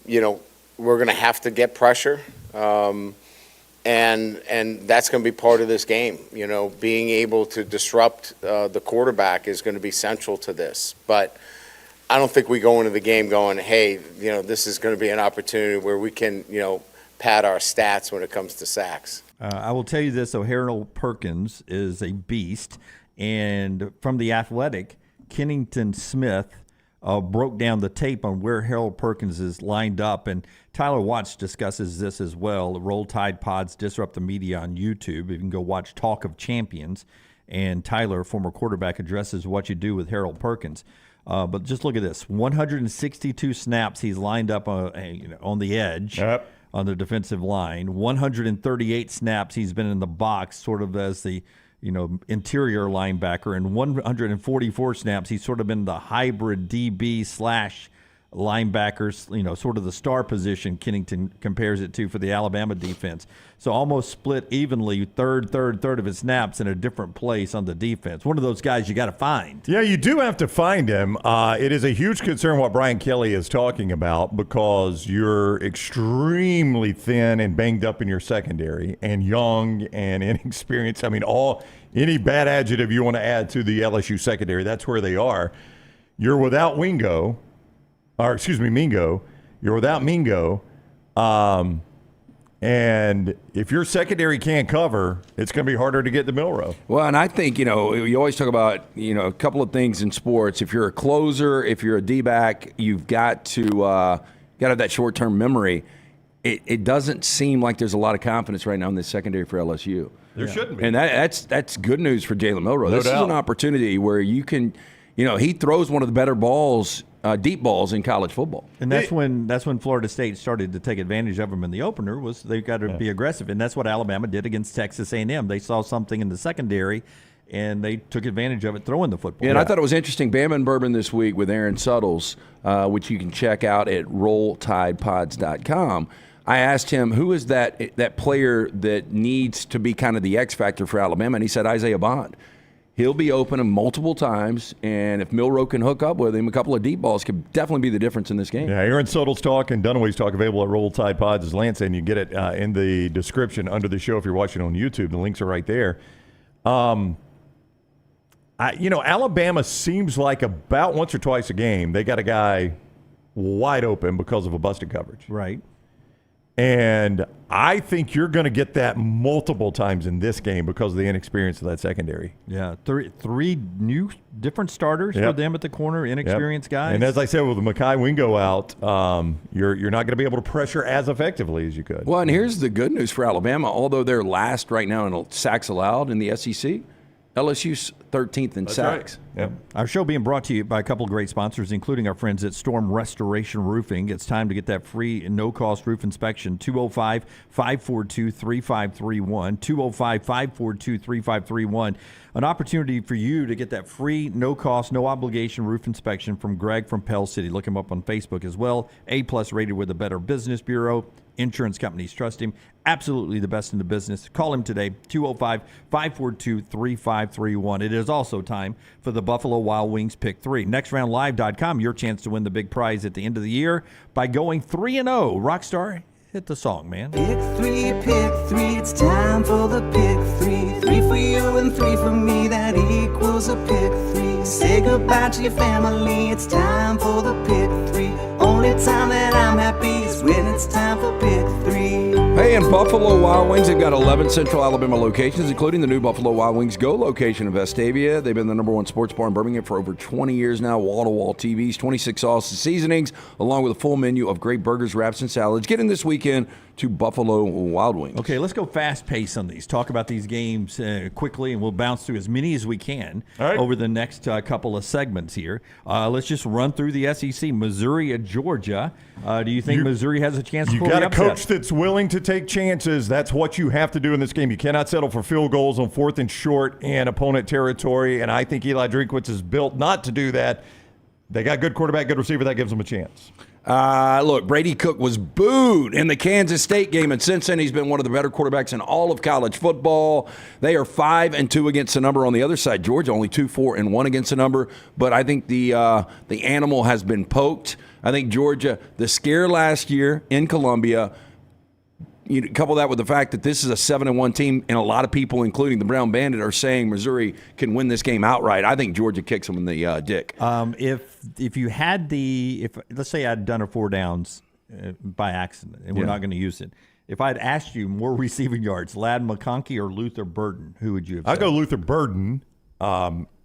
going to have to get pressure, and that's going to be part of this game. Being able to disrupt the quarterback is going to be central to this. But I don't think we go into the game going, hey, this is going to be an opportunity where we can, pad our stats when it comes to sacks. I will tell you this, though, Harold Perkins is a beast. And from The Athletic, Kennington Smith broke down the tape on where Harold Perkins is lined up. And Tyler Watts discusses this as well. Roll Tide Pods Disrupt the Media on YouTube. You can go watch Talk of Champions. And Tyler, former quarterback, addresses what you do with Harold Perkins. But just look at this. 162 snaps he's lined up on the edge. Yep. On the defensive line. 138 snaps he's been in the box, sort of as the interior linebacker, and 144 snaps he's sort of been the hybrid DB / linebackers, sort of the star position Kennington compares it to for the Alabama defense. So almost split evenly, third of his snaps in a different place on the defense. One of those guys you got to find. Yeah, you do have to find him. It is a huge concern what Brian Kelly is talking about because you're extremely thin and banged up in your secondary and young and inexperienced. I mean, any bad adjective you want to add to the LSU secondary, that's where they are. You're without Mingo. You're without Mingo. And if your secondary can't cover, it's going to be harder to get the Milrow. Well, and I think, you always talk about, a couple of things in sports. If you're a closer, if you're a D-back, you've got to have that short-term memory. It doesn't seem like there's a lot of confidence right now in the secondary for LSU. There shouldn't be. And that's good news for Jalen Milrow. No This doubt. is an opportunity where you can, he throws one of the better balls, deep balls in college football. And that's when Florida State started to take advantage of them in the opener. Was they've got to be aggressive, and that's what Alabama did against Texas A&M. They saw something in the secondary, and they took advantage of it, throwing the football. Yeah, and I thought it was interesting. Bama and Bourbon this week with Aaron Suttles, which you can check out at RollTidePods.com. I asked him, who is that player that needs to be kind of the X factor for Alabama, and he said Isaiah Bond. He'll be open multiple times, and if Milrow can hook up with him, a couple of deep balls could definitely be the difference in this game. Yeah, Aaron Suttles talk and Dunaway's talk available at Roll Tide Pods, as Lance said, and you get it in the description under the show if you're watching on YouTube. The links are right there. Alabama seems like about once or twice a game they got a guy wide open because of a busted coverage. Right. And I think you're going to get that multiple times in this game because of the inexperience of that secondary. Yeah, three new different starters for them at the corner, inexperienced guys. And as I said, with Mekhi Wingo out, you're not going to be able to pressure as effectively as you could. Well, and here's the good news for Alabama. Although they're last right now in sacks allowed in the SEC, LSU's 13th in sacks. Right. Yep. Our show being brought to you by a couple of great sponsors, including our friends at Storm Restoration Roofing. It's time to get that free and no-cost roof inspection. 205-542-3531. 205-542-3531. An opportunity for you to get that free, no-cost, no-obligation roof inspection from Greg from Pell City. Look him up on Facebook as well. A-plus rated with the Better Business Bureau. Insurance companies trust him. Absolutely the best in the business. Call him today, 205-542-3531. It is also time for the Buffalo Wild Wings Pick 3. NextRoundLive.com, your chance to win the big prize at the end of the year by going 3-0. Rockstar, hit the song, man. Pick three, it's time for the pick three. 3 for you and 3 for me, that equals a pick 3. Say goodbye to your family, it's time for the pick 3. Only time that I'm happy is when it's time for pick 3. Hey, and Buffalo Wild Wings, they've got 11 Central Alabama locations, including the new Buffalo Wild Wings Go location in Vestavia. They've been the #1 sports bar in Birmingham for over 20 years now. Wall-to-wall TVs, 26 sauces and seasonings, along with a full menu of great burgers, wraps, and salads. Get in this weekend to Buffalo Wild Wings. Okay, let's go fast pace on these. Talk about these games quickly, and we'll bounce through as many as we can over the next couple of segments here. Let's just run through the SEC. Missouri at Georgia. Do you think Missouri has a chance to pull the upset? You got a coach that's willing to take chances. That's what you have to do in this game. You cannot settle for field goals on 4th and short in opponent territory, and I think Eli Drinkwitz is built not to do that. They got good quarterback, good receiver. That gives them a chance. Look, Brady Cook was booed in the Kansas State game, and since then he's been one of the better quarterbacks in all of college football. They are 5-2 against the number. On the other side, Georgia only 2-4-1 against the number. But I think the animal has been poked. I think Georgia, the scare last year in Columbia, you couple that with the fact that this is a 7-1 team, and a lot of people, including the Brown Bandit, are saying Missouri can win this game outright. I think Georgia kicks them in the dick. If you had let's say I'd done a 4 downs by accident, and we're not going to use it. If I'd asked you more receiving yards, Ladd McConkey or Luther Burden, who would you have said? I'd go Luther Burden.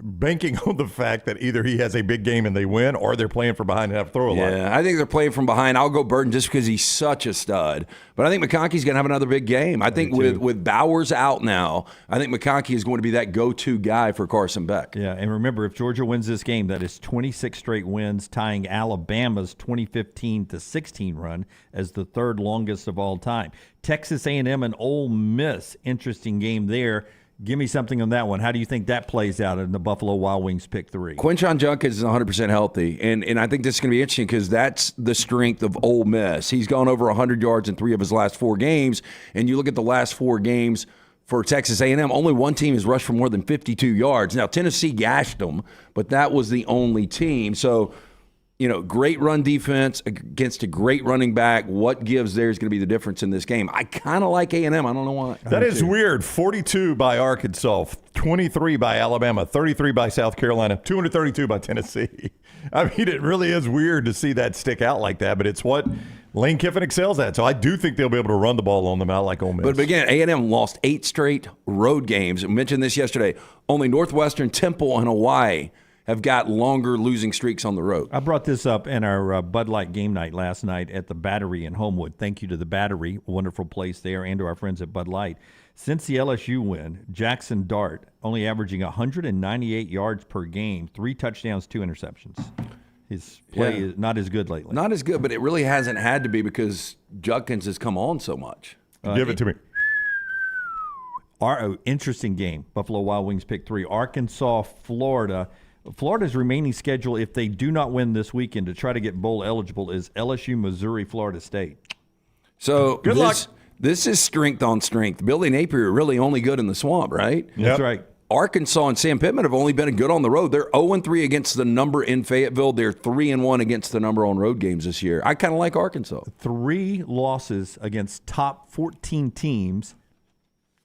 Banking on the fact that either he has a big game and they win, or they're playing from behind and have to throw a lot. Yeah, I think they're playing from behind. I'll go Burton just because he's such a stud. But I think McConkey's going to have another big game. I think with Bowers out now, I think McConkey is going to be that go-to guy for Carson Beck. Yeah, and remember, if Georgia wins this game, that is 26 straight wins, tying Alabama's 2015-16 run as the 3rd longest of all time. Texas A&M and Ole Miss, interesting game there. Give me something on that one. How do you think that plays out in the Buffalo Wild Wings Pick 3? Quinshon Judkins is 100% healthy, and I think this is going to be interesting because that's the strength of Ole Miss. He's gone over 100 yards in 3 of his last 4 games, and you look at the last 4 games for Texas A&M, only one team has rushed for more than 52 yards. Now, Tennessee gashed them, but that was the only team. So, great run defense against a great running back. What gives there is going to be the difference in this game. I kind of like A&M. I don't know why. That is weird. 42 by Arkansas, 23 by Alabama, 33 by South Carolina, 232 by Tennessee. I mean, it really is weird to see that stick out like that, but it's what Lane Kiffin excels at. So I do think they'll be able to run the ball on them out like Ole Miss. But again, A&M lost 8 straight road games. I mentioned this yesterday. Only Northwestern, Temple, and Hawaii have got longer losing streaks on the road. I brought this up in our Bud Light game night last night at the Battery in Homewood. Thank you to the Battery, a wonderful place there, and to our friends at Bud Light. Since the LSU win, Jackson Dart only averaging 198 yards per game, 3 touchdowns, 2 interceptions. His play is not as good lately. Not as good, but it really hasn't had to be because Judkins has come on so much. Give it to me. Interesting game. Buffalo Wild Wings Pick 3. Arkansas, Florida. Florida's remaining schedule, if they do not win this weekend to try to get bowl eligible, is LSU, Missouri, Florida State. So good luck. This is strength on strength. Billy Napier really only good in the swamp, right? Yep. That's right. Arkansas and Sam Pittman have only been good on the road. They're 0-3 against the number in Fayetteville. They're 3-1 against the number on road games this year. I kind of like Arkansas. 3 losses against top 14 teams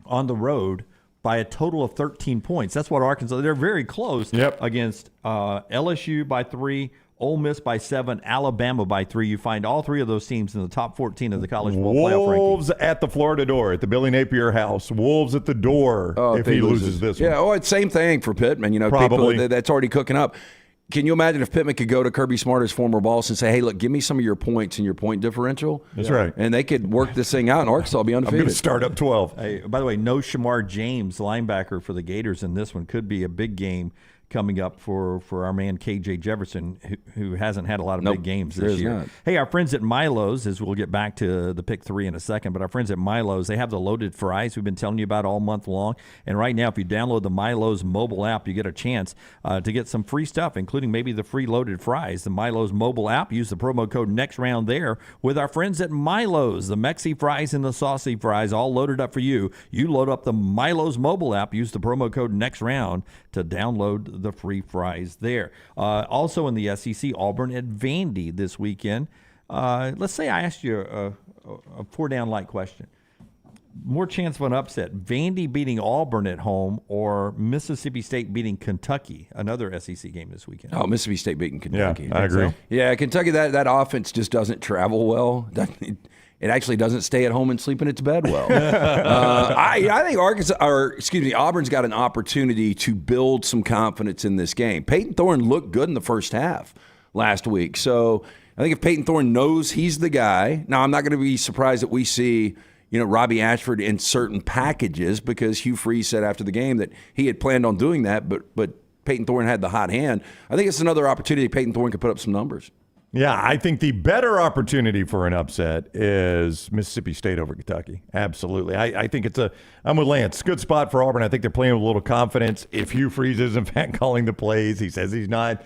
on the road by a total of 13 points. That's what Arkansas, they're very close against LSU by 3, Ole Miss by 7, Alabama by 3. You find all 3 of those teams in the top 14 of the college football playoff ranking. Wolves at the Florida door, at the Billy Napier house. Wolves at the door if he loses this one. Yeah, it's same thing for Pittman. Probably. People, that's already cooking up. Can you imagine if Pittman could go to Kirby Smart's former boss and say, hey, look, give me some of your points and your point differential? That's right. And they could work this thing out, and Arkansas will be undefeated. I'm going to start up 12. Hey, by the way, no Shamar James, linebacker for the Gators in this one. Could be a big game coming up for our man KJ Jefferson, who hasn't had a lot of big games this year. Not. Hey, our friends at Milo's, as we'll get back to the pick 3 in a second, but our friends at Milo's, they have the loaded fries we've been telling you about all month long. And right now, if you download the Milo's mobile app, you get a chance to get some free stuff, including maybe the free loaded fries. The Milo's mobile app, use the promo code NEXTROUND there with our friends at Milo's. The Mexi fries and the saucy fries all loaded up for you. You load up the Milo's mobile app, use the promo code NEXTROUND to download the free fries there. Also in the SEC, Auburn at Vandy this weekend. Let's say I asked you a 4-down light question. More chance of an upset, Vandy beating Auburn at home or Mississippi State beating Kentucky, another SEC game this weekend? Oh, Mississippi State beating Kentucky. Yeah, I agree. So? Yeah, Kentucky, that offense just doesn't travel well. It actually doesn't stay at home and sleep in its bed well. I think Auburn's got an opportunity to build some confidence in this game. Peyton Thorne looked good in the first half last week. So I think if Peyton Thorne knows he's the guy, now I'm not going to be surprised that we see Robbie Ashford in certain packages, because Hugh Freeze said after the game that he had planned on doing that, but Peyton Thorne had the hot hand. I think it's another opportunity Peyton Thorne could put up some numbers. Yeah, I think the better opportunity for an upset is Mississippi State over Kentucky. Absolutely. I think I'm with Lance. Good spot for Auburn. I think they're playing with a little confidence. If Hugh Freeze is, in fact, calling the plays, he says he's not,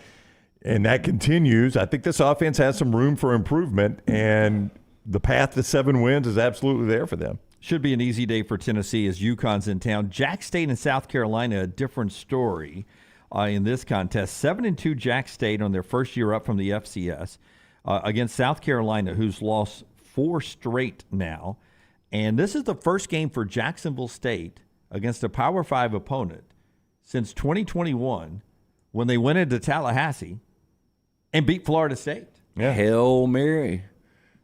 and that continues, I think this offense has some room for improvement, and the path to 7 wins is absolutely there for them. Should be an easy day for Tennessee as UConn's in town. Jack State and South Carolina, a different story. In this contest, 7-2 Jack State on their first year up from the FCS against South Carolina, who's lost 4 straight now. And this is the first game for Jacksonville State against a Power 5 opponent since 2021, when they went into Tallahassee and beat Florida State. Yeah. Hail Mary.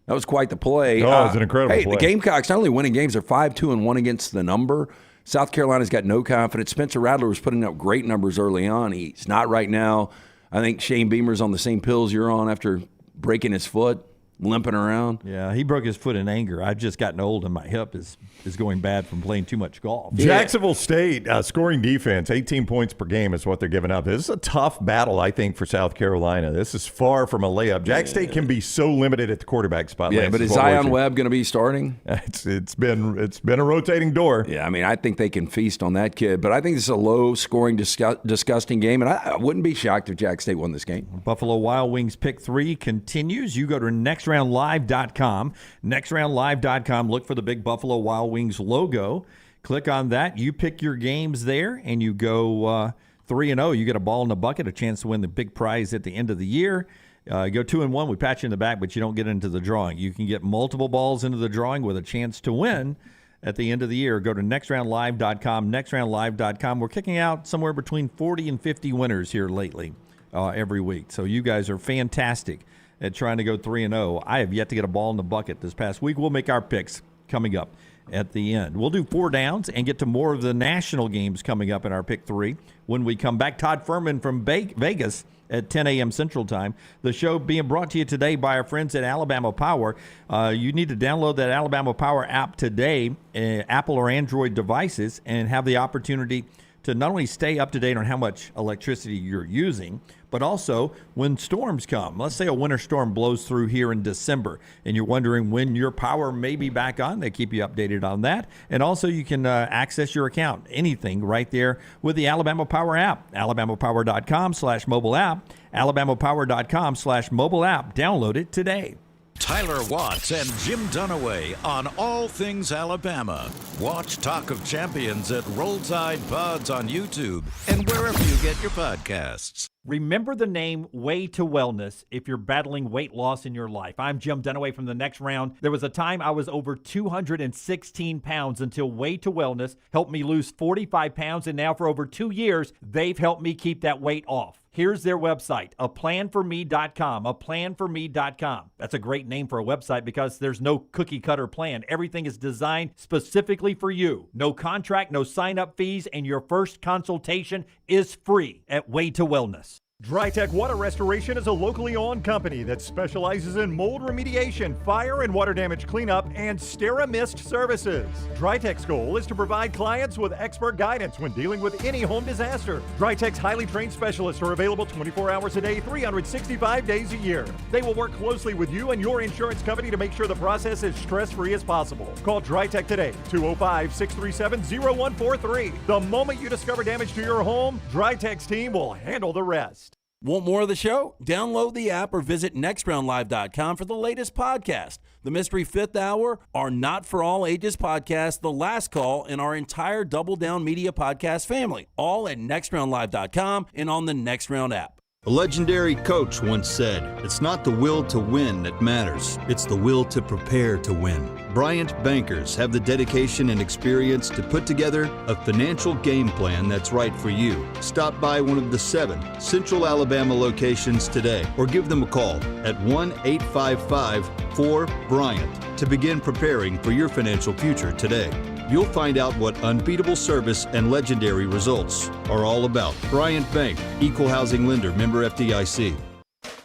That was quite the play. Oh, it was an incredible play. The Gamecocks not only winning games, they're 5-2-1 against the number. South Carolina's got no confidence. Spencer Rattler was putting up great numbers early on. He's not right now. I think Shane Beamer's on the same pills you're on after breaking his foot, limping around. Yeah, he broke his foot in anger. I've just gotten old and my hip is going bad from playing too much golf. Jacksonville State, scoring defense, 18 points per game is what they're giving up. This is a tough battle, I think, for South Carolina. This is far from a layup. Jack State can be so limited at the quarterback spot. Yeah, but is Zion Webb going to be starting? It's been a rotating door. Yeah, I mean, I think they can feast on that kid. But I think this is a low-scoring, disgusting game, and I wouldn't be shocked if Jack State won this game. Buffalo Wild Wings pick 3 continues. You go to nextroundlive.com. Nextroundlive.com. Look for the big Buffalo Wild Wings logo. Click on that. You pick your games there, and you go 3-0. You get a ball in the bucket, a chance to win the big prize at the end of the year. Go 2-1. We pat you in the back, but you don't get into the drawing. You can get multiple balls into the drawing with a chance to win at the end of the year. Go to nextroundlive.com. Nextroundlive.com. We're kicking out somewhere between 40 and 50 winners here lately every week. So you guys are fantastic at trying to go 3-0. I have yet to get a ball in the bucket this past week. We'll make our picks coming up at the end. We'll do 4 downs and get to more of the national games coming up in our pick 3 when we come back. Todd Ferman from Vegas at 10 a.m. Central Time. The show being brought to you today by our friends at Alabama Power. You need to download that Alabama Power app today, Apple or Android devices, and have the opportunity to not only stay up to date on how much electricity you're using, but also when storms come. Let's say a winter storm blows through here in December, and you're wondering when your power may be back on. They keep you updated on that. And also you can access your account, anything right there with the Alabama Power app. alabamapower.com/mobile app. alabamapower.com/mobile app. Download it today. Tyler Watts and Jim Dunaway on All Things Alabama. Watch Talk of Champions at Rollside Pods on YouTube and wherever you get your podcasts. Remember the name Way to Wellness if you're battling weight loss in your life. I'm Jim Dunaway from The Next Round. There was a time I was over 216 pounds until Way to Wellness helped me lose 45 pounds, and now for over 2 years, they've helped me keep that weight off. Here's their website, aplanforme.com, aplanforme.com. That's a great name for a website because there's no cookie-cutter plan. Everything is designed specifically for you. No contract, no sign-up fees, and your first consultation is free at Way to Wellness. DryTech Water Restoration is a locally owned company that specializes in mold remediation, fire and water damage cleanup, and SteraMist services. DryTech's goal is to provide clients with expert guidance when dealing with any home disaster. DryTech's highly trained specialists are available 24 hours a day, 365 days a year. They will work closely with you and your insurance company to make sure the process is stress-free as possible. Call DryTech today, 205-637-0143. The moment you discover damage to your home, DryTech's team will handle the rest. Want more of the show? Download the app or visit nextroundlive.com for the latest podcast. The Mystery Fifth Hour, our Not For All Ages podcast, The Last Call, and our entire Double Down Media podcast family. All at nextroundlive.com and on the Next Round app. A legendary coach once said, "It's not the will to win that matters, it's the will to prepare to win." Bryant bankers have the dedication and experience to put together a financial game plan that's right for you. Stop by one of the 7 Central Alabama locations today or give them a call at 1-855-4-BRYANT to begin preparing for your financial future today. You'll find out what unbeatable service and legendary results are all about. Bryant Bank, Equal Housing Lender, member FDIC.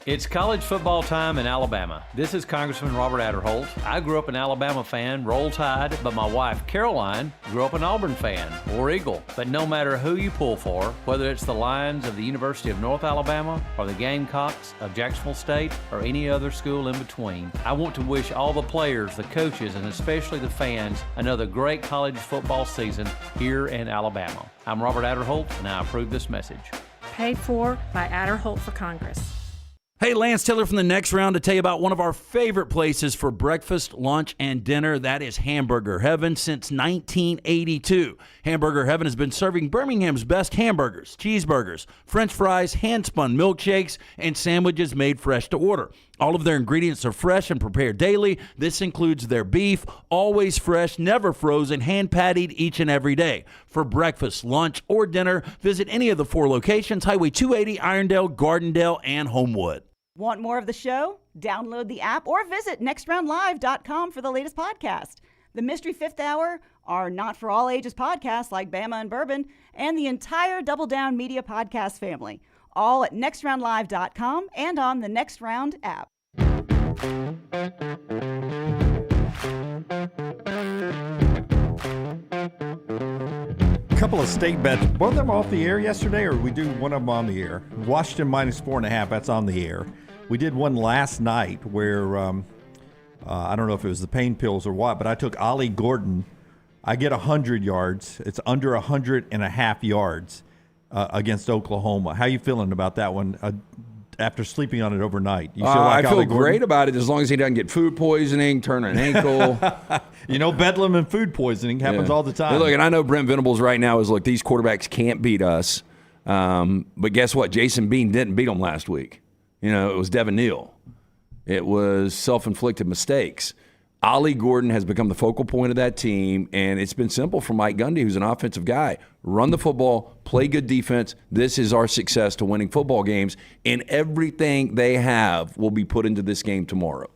It's college football time in Alabama. This is Congressman Robert Adderholt. I grew up an Alabama fan, Roll Tide, but my wife, Caroline, grew up an Auburn fan, War Eagle. But no matter who you pull for, whether it's the Lions of the University of North Alabama or the Gamecocks of Jacksonville State or any other school in between, I want to wish all the players, the coaches, and especially the fans another great college football season here in Alabama. I'm Robert Adderholt, and I approve this message. Paid for by Adderholt for Congress. Hey, Lance Taylor from the Next Round to tell you about one of our favorite places for breakfast, lunch, and dinner. That is Hamburger Heaven since 1982. Hamburger Heaven has been serving Birmingham's best hamburgers, cheeseburgers, French fries, hand-spun milkshakes, and sandwiches made fresh to order. All of their ingredients are fresh and prepared daily. This includes their beef, always fresh, never frozen, hand-pattied each and every day. For breakfast, lunch, or dinner, visit any of the 4 locations, Highway 280, Irondale, Gardendale, and Homewood. Want more of the show? Download the app or visit nextroundlive.com for the latest podcast. The Mystery Fifth Hour, our Not For All Ages podcast like Bama and Bourbon, and the entire Double Down Media podcast family. All at nextroundlive.com and on the Next Round app. Couple of state bets. Both of them off the air yesterday, or we do one of them on the air? Washington minus 4.5, that's on the air. We did one last night where, I don't know if it was the pain pills or what, but I took Ollie Gordon. I get 100 yards. It's under 100.5 yards against Oklahoma. How you feeling about that one after sleeping on it overnight? You feel like I feel great about it as long as he doesn't get food poisoning, turn an ankle. You know, bedlam and food poisoning happens all the time. Hey, look, and I know Brent Venables right now is, look, these quarterbacks can't beat us. But guess what? Jason Bean didn't beat them last week. You know, it was Devin Neal. It was self-inflicted mistakes. Ollie Gordon has become the focal point of that team, and it's been simple for Mike Gundy, who's an offensive guy. Run the football, play good defense. This is our success to winning football games, and everything they have will be put into this game tomorrow.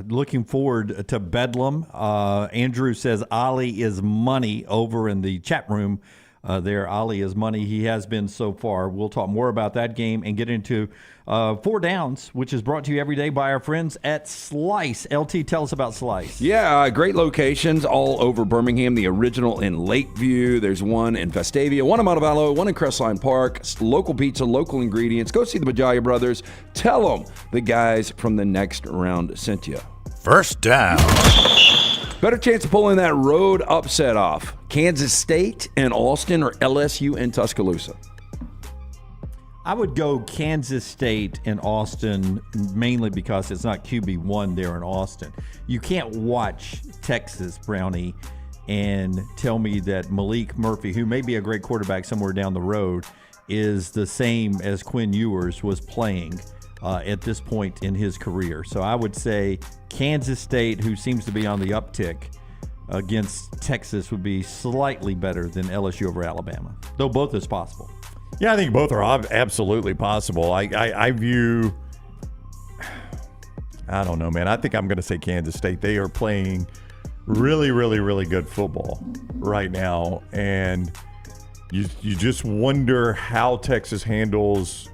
Looking forward to Bedlam. Andrew says Ollie is money over in the chat room. There, Ollie is money. He has been so far. We'll talk more about that game and get into 4 Downs, which is brought to you every day by our friends at Slice. LT, tell us about Slice. Yeah, great locations all over Birmingham. The original in Lakeview. There's one in Vestavia, one in Montevallo, one in Crestline Park. Local pizza, local ingredients. Go see the Bajalia Brothers. Tell them the guys from the Next Round sent you. First down. Better chance of pulling that road upset off. Kansas State and Austin, or LSU and Tuscaloosa? I would go Kansas State and Austin, mainly because it's not QB1 there in Austin. You can't watch Texas, Brownie, and tell me that Malik Murphy, who may be a great quarterback somewhere down the road, is the same as Quinn Ewers was playing at this point in his career. So I would say Kansas State, who seems to be on the uptick against Texas, would be slightly better than LSU over Alabama, though both is possible. Yeah, I think both are absolutely possible. I view, I don't know, man. I think I'm going to say Kansas State. They are playing really, really, really good football right now. And you just wonder how Texas handles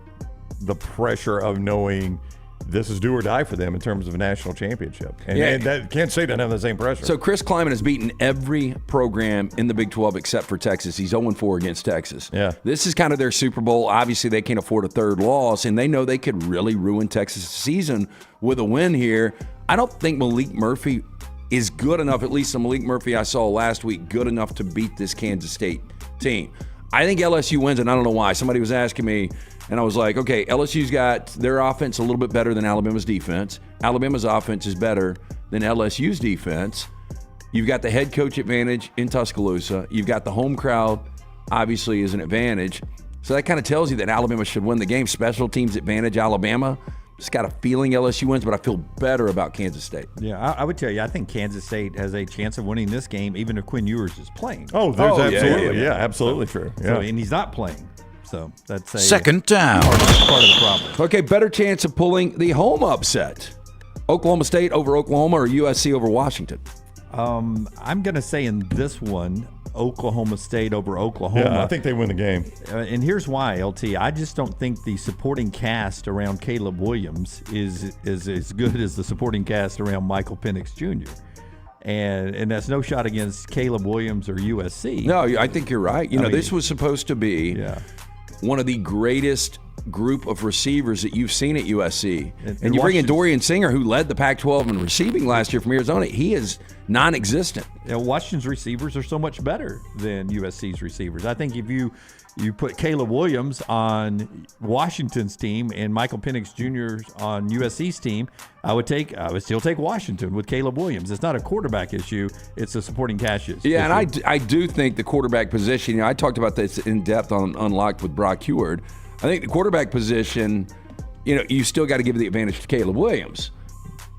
the pressure of knowing this is do or die for them in terms of a national championship. And that Kansas State doesn't have the same pressure. So Chris Kleiman has beaten every program in the Big 12 except for Texas. He's 0-4 against Texas. Yeah. This is kind of their Super Bowl. Obviously, they can't afford a third loss, and they know they could really ruin Texas' season with a win here. I don't think Malik Murphy is good enough, at least the Malik Murphy I saw last week, good enough to beat this Kansas State team. I think LSU wins, and I don't know why. Somebody was asking me, and I was like, okay, LSU's got their offense a little bit better than Alabama's defense. Alabama's offense is better than LSU's defense. You've got the head coach advantage in Tuscaloosa. You've got the home crowd, obviously, is an advantage. So that kind of tells you that Alabama should win the game. Special teams advantage, Alabama. Just got a feeling LSU wins, but I feel better about Kansas State. Yeah, I would tell you, I think Kansas State has a chance of winning this game, even if Quinn Ewers is playing. Oh, there's absolutely, absolutely true. Yeah. So, and he's not playing. So that's a second down. Part of the problem. Okay, better chance of pulling the home upset. Oklahoma State over Oklahoma or USC over Washington? I'm going to say in this one, Oklahoma State over Oklahoma. Yeah, I think they win the game. And here's why, LT. I just don't think the supporting cast around Caleb Williams is as good as the supporting cast around Michael Penix Jr. And that's no shot against Caleb Williams or USC. No, I think you're right. You know, this was supposed to be one of the greatest group of receivers that you've seen at USC. And you bring in Dorian Singer, who led the Pac-12 in receiving last year from Arizona. He is non-existent. Yeah, Washington's receivers are so much better than USC's receivers. I think if you put Caleb Williams on Washington's team and Michael Penix Jr. on USC's team, I would still take Washington with Caleb Williams. It's not a quarterback issue; it's a supporting cast issue. Yeah, and I do think the quarterback position. You know, I talked about this in depth on Unlocked with Brock Heward. I think the quarterback position, you know, you still got to give the advantage to Caleb Williams.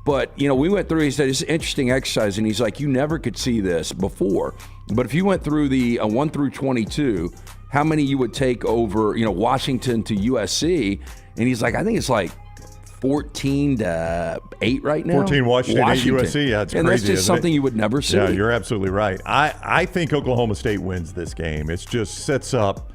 But, you know, we went through, he said, it's an interesting exercise, and he's like, you never could see this before. But if you went through the 1 through 22, how many you would take over, you know, Washington to USC? And he's like, I think it's like 14-8 right now. 14 Washington, 8 USC. Yeah, it's crazy. And that's just something you would never see. Yeah, you're absolutely right. I think Oklahoma State wins this game. It just sets up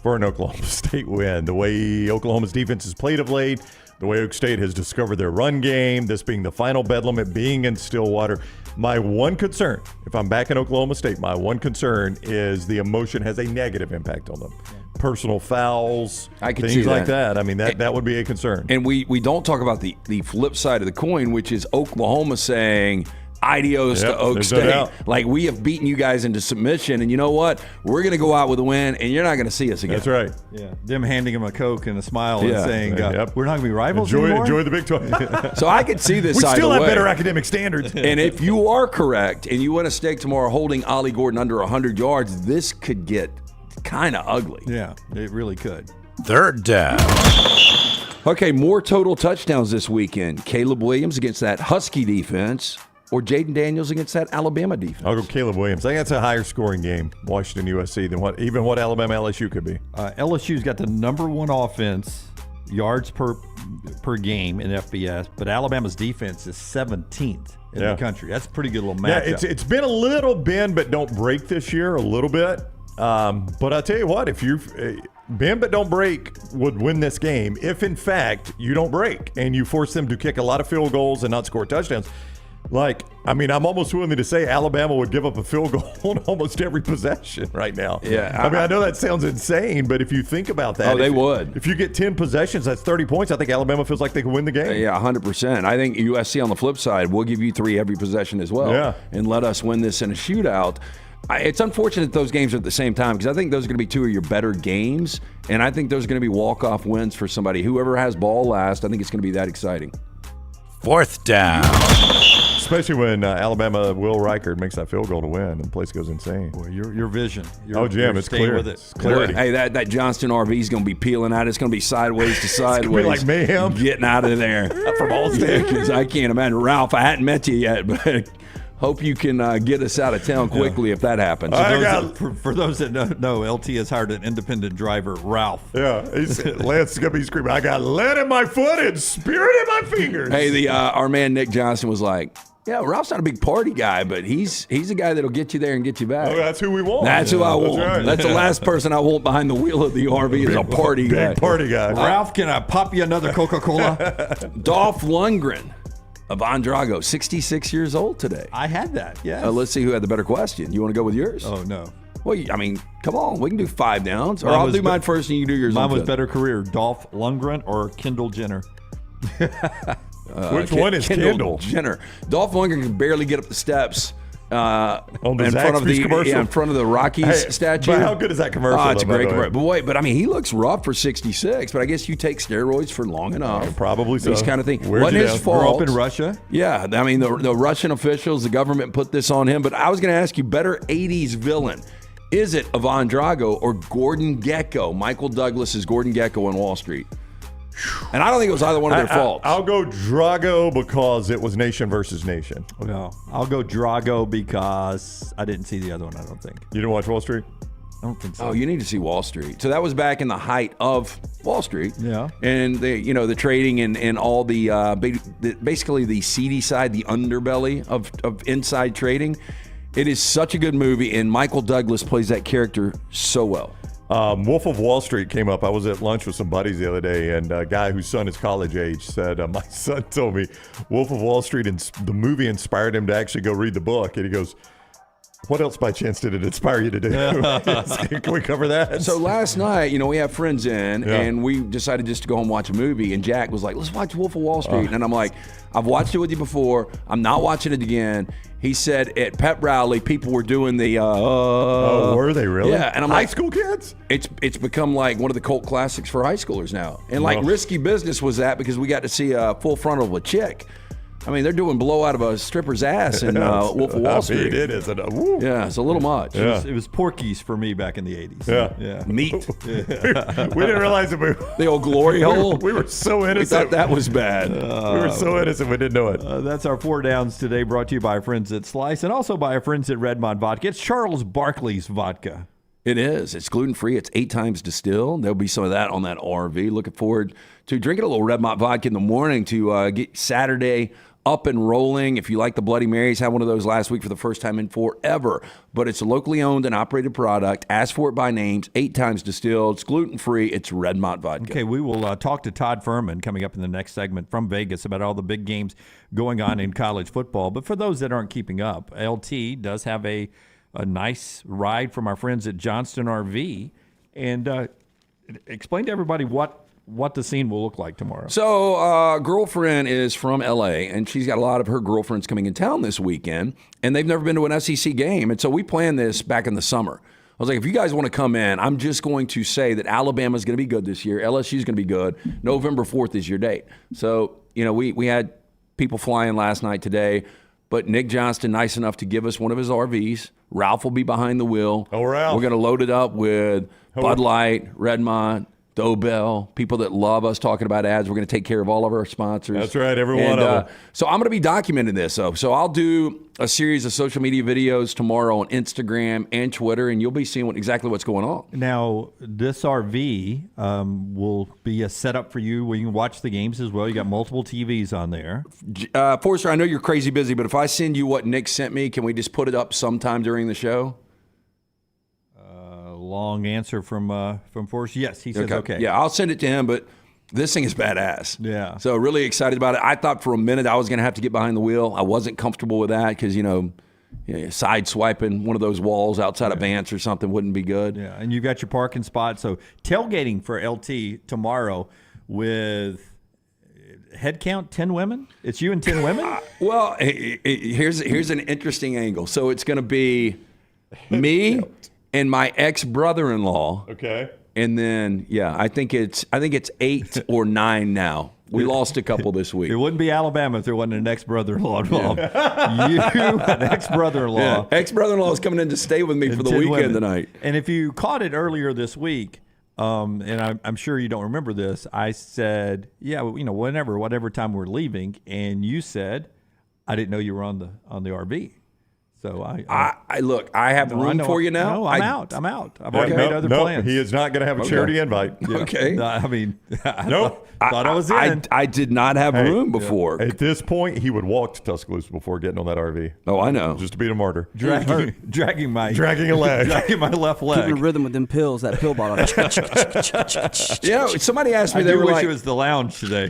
for an Oklahoma State win. The way Oklahoma's defense has played of late, the way Oak State has discovered their run game, this being the final bedlam, it being in Stillwater. My one concern, if I'm back in Oklahoma State, my one concern is the emotion has a negative impact on them. Yeah. Personal fouls, things like that. I mean, that would be a concern. And we don't talk about the flip side of the coin, which is Oklahoma saying, adios to Oak State. Like, we have beaten you guys into submission, and you know what? We're going to go out with a win, and you're not going to see us again. That's right. Yeah, them handing him a Coke and a smile and saying, we're not going to be rivals anymore? Enjoy the Big 12. So I could see this we side still of the have way. better academic standards. And if you are correct, and you win a stake tomorrow holding Ollie Gordon under 100 yards, this could get kind of ugly. Yeah, it really could. Third down. Okay, more total touchdowns this weekend. Caleb Williams against that Husky defense, or Jaden Daniels against that Alabama defense? I'll go Caleb Williams. I think that's a higher scoring game, Washington USC, than what Alabama LSU could be. LSU's got the number one offense, yards per game in FBS, but Alabama's defense is 17th in the country. That's a pretty good little matchup. Yeah, it's been a little bend but don't break this year, a little bit. But I'll tell you what, if you bend but don't break would win this game if, in fact, you don't break and you force them to kick a lot of field goals and not score touchdowns. Like, I mean, I'm almost willing to say Alabama would give up a field goal on almost every possession right now. Yeah. I mean, I know that sounds insane, but if you think about that. They would. If you get 10 possessions, that's 30 points. I think Alabama feels like they can win the game. Yeah, 100%. I think USC on the flip side will give you 3 every possession as well. Yeah. And let us win this in a shootout. It's unfortunate those games are at the same time because I think those are going to be 2 of your better games, and I think those are going to be walk-off wins for somebody. Whoever has ball last, I think it's going to be that exciting. Fourth down. Especially when Alabama Will Reichard makes that field goal to win and the place goes insane. Boy, your vision. Jim, it's clear. With it. It's clarity. Hey, that Johnston RV is going to be peeling out. It's going to be sideways to sideways. It's going to be like mayhem. Getting out of there. From Allstate. I can't imagine. Ralph, I hadn't met you yet, but hope you can get us out of town quickly if that happens. For those that know, LT has hired an independent driver, Ralph. Yeah, Lance is going to be screaming, I got lead in my foot and spirit in my fingers. Hey, our man Nick Johnson was like, Yeah, Ralph's not a big party guy, but he's a guy that'll get you there and get you back. Oh, that's who we want. That's who I want. right. That's the last person I want behind the wheel of the RV is a party guy. Big party guy. Ralph, can I pop you another Coca-Cola? Dolph Lundgren of Drago, 66 years old today. I had that, yeah. Let's see who had the better question. You want to go with yours? Oh, no. Well, I mean, come on. We can do 5 downs. Or I'll do mine first and you can do yours. Mine was better career, Dolph Lundgren or Kendall Jenner? Which one is Kendall? Jenner. Dolph Lundgren can barely get up the steps on the in front of the commercial? in front of the Rockies statue. But how good is that commercial? Oh, it's a though, by great the way? commercial. But wait, I mean, he looks rough for 66. But I guess you take steroids for long enough. Probably so. These kind of things. Wears Wasn't you his down. fault. Grew up in Russia. Yeah, I mean, the Russian officials, the government put this on him. But I was going to ask you, better 80s villain. Is it Ivan Drago or Gordon Gekko? Michael Douglas's Gordon Gekko on Wall Street. And I don't think it was either one of their faults. I'll go Drago because it was nation versus nation. No, I'll go Drago because I didn't see the other one, I don't think. You didn't watch Wall Street? I don't think so. Oh, you need to see Wall Street. So that was back in the height of Wall Street. Yeah. And the trading and all the basically the seedy side, the underbelly of inside trading. It is such a good movie, and Michael Douglas plays that character so well. Wolf of Wall Street came up. I was at lunch with some buddies the other day, and a guy whose son is college age said, my son told me Wolf of Wall Street, and the movie inspired him to actually go read the book. And he goes, what else by chance did it inspire you to do? Can we cover that? So last night, we have friends in, and we decided just to go home and watch a movie. And Jack was like, let's watch Wolf of Wall Street. And I'm like, I've watched it with you before. I'm not watching it again. He said at pep rally, people were doing the were they really? Yeah, and I'm high like, school kids? It's become like one of the cult classics for high schoolers now. And like Risky Business was that because we got to see a full frontal of a chick. I mean, they're doing blow out of a stripper's ass in Wolf of Wall Street. It is. Yeah, it's a little much. Yeah. It was Porky's for me back in the 80s. Yeah. Meat. We didn't realize it. The old glory hole. We were so innocent. We thought that was bad. We were so innocent we didn't know it. That's our 4 downs today, brought to you by our friends at Slice and also by our friends at Redmond Vodka. It's Charles Barkley's vodka. It is. It's gluten-free. It's 8 times distilled. There'll be some of that on that RV. Looking forward to drinking a little Redmond vodka in the morning to get Saturday up and rolling. If you like the Bloody Marys, had one of those last week for the first time in forever. But it's a locally owned and operated product. Ask for it by names. 8 times distilled. It's gluten-free. It's Redmont vodka. Okay, we will talk to Todd Ferman coming up in the next segment from Vegas about all the big games going on in college football. But for those that aren't keeping up, LT does have a nice ride from our friends at Johnston RV. And explain to everybody what the scene will look like tomorrow. So, girlfriend is from L.A., and she's got a lot of her girlfriends coming in town this weekend, and they've never been to an SEC game. And so we planned this back in the summer. I was like, if you guys want to come in, I'm just going to say that Alabama's going to be good this year. LSU's going to be good. November 4th is your date. So, we had people flying last night today, but Nick Johnston, nice enough to give us one of his RVs. Ralph will be behind the wheel. Oh, Ralph. We're going to load it up with Bud Light, Redmond, Dobell, people that love us talking about ads. We're going to take care of all of our sponsors. That's right, every one of them. So I'm going to be documenting this, though. So I'll do a series of social media videos tomorrow on Instagram and Twitter, and you'll be seeing exactly what's going on. Now, this RV will be a setup for you where you can watch the games as well. You got multiple TVs on there. Forrester, I know you're crazy busy, but if I send you what Nick sent me, can we just put it up sometime during the show? Long answer from Forrest. Yes, he says okay. Yeah, I'll send it to him, but this thing is badass. Yeah. So really excited about it. I thought for a minute I was going to have to get behind the wheel. I wasn't comfortable with that because, side swiping one of those walls outside of Vance or something wouldn't be good. Yeah, and you got your parking spot. So tailgating for LT tomorrow with head count 10 women. It's you and 10 women. Well, here's an interesting angle. So it's going to be me and my ex-brother-in-law. Okay. And then, I think it's 8 or 9 now. We lost a couple this week. It wouldn't be Alabama if there wasn't an ex-brother-in-law involved. You, an ex-brother-in-law. Yeah. Ex-brother-in-law is coming in to stay with me for the weekend tonight. And if you caught it earlier this week, and I'm sure you don't remember this, I said, whatever time we're leaving, and you said, I didn't know you were on the RV. So I look. I have room for you now. No, I'm out. I've already made other plans. He is not going to have a charity invite. Okay. No, I mean, Nope. thought I was in. I did not have room before. At this point, he would walk to Tuscaloosa before getting on that RV. Oh, I know. Just to beat a martyr. Dragging a leg. Dragging my left leg. Keeping rhythm with them pills, that pill bottle. Somebody asked me. I They do were wish like, it was the lounge today.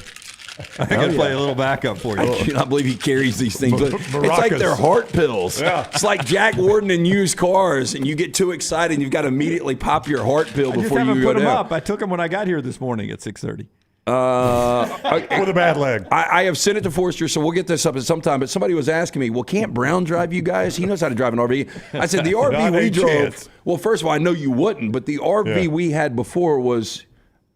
I can play a little backup for you. I cannot believe he carries these things. It's like they're heart pills. Yeah. It's like Jack Warden in used cars, and you get too excited, and you've got to immediately pop your heart pill I just before haven't you go put them down. up. I took them when I got here this morning at 6:30. With a bad leg. I have sent it to Forrester, so we'll get this up at some time. But somebody was asking me, well, can't Brown drive you guys? He knows how to drive an RV. I said, the RV Not we a drove. chance. Well, first of all, I know you wouldn't, but the RV we had before was,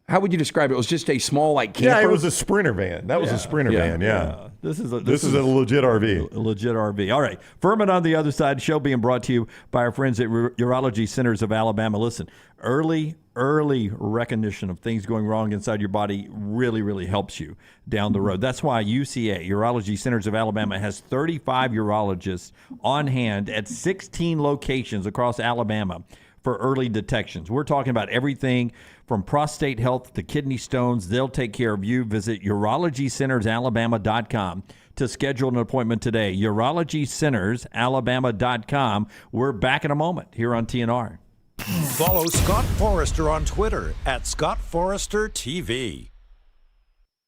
how would you describe it? It was just a small, like, camper. Yeah, it was a Sprinter van. That was a Sprinter van, yeah. This is a legit RV. A legit RV. All right. Furman on the other side. Show being brought to you by our friends at Urology Centers of Alabama. Listen, early recognition of things going wrong inside your body really, really helps you down the road. That's why UCA, Urology Centers of Alabama, has 35 urologists on hand at 16 locations across Alabama for early detections. We're talking about everything from prostate health to kidney stones. They'll take care of you. Visit urologycentersalabama.com to schedule an appointment today. urologycentersalabama.com. We're back in a moment here on TNR. Follow Scott Forrester on Twitter at Scott Forrester TV.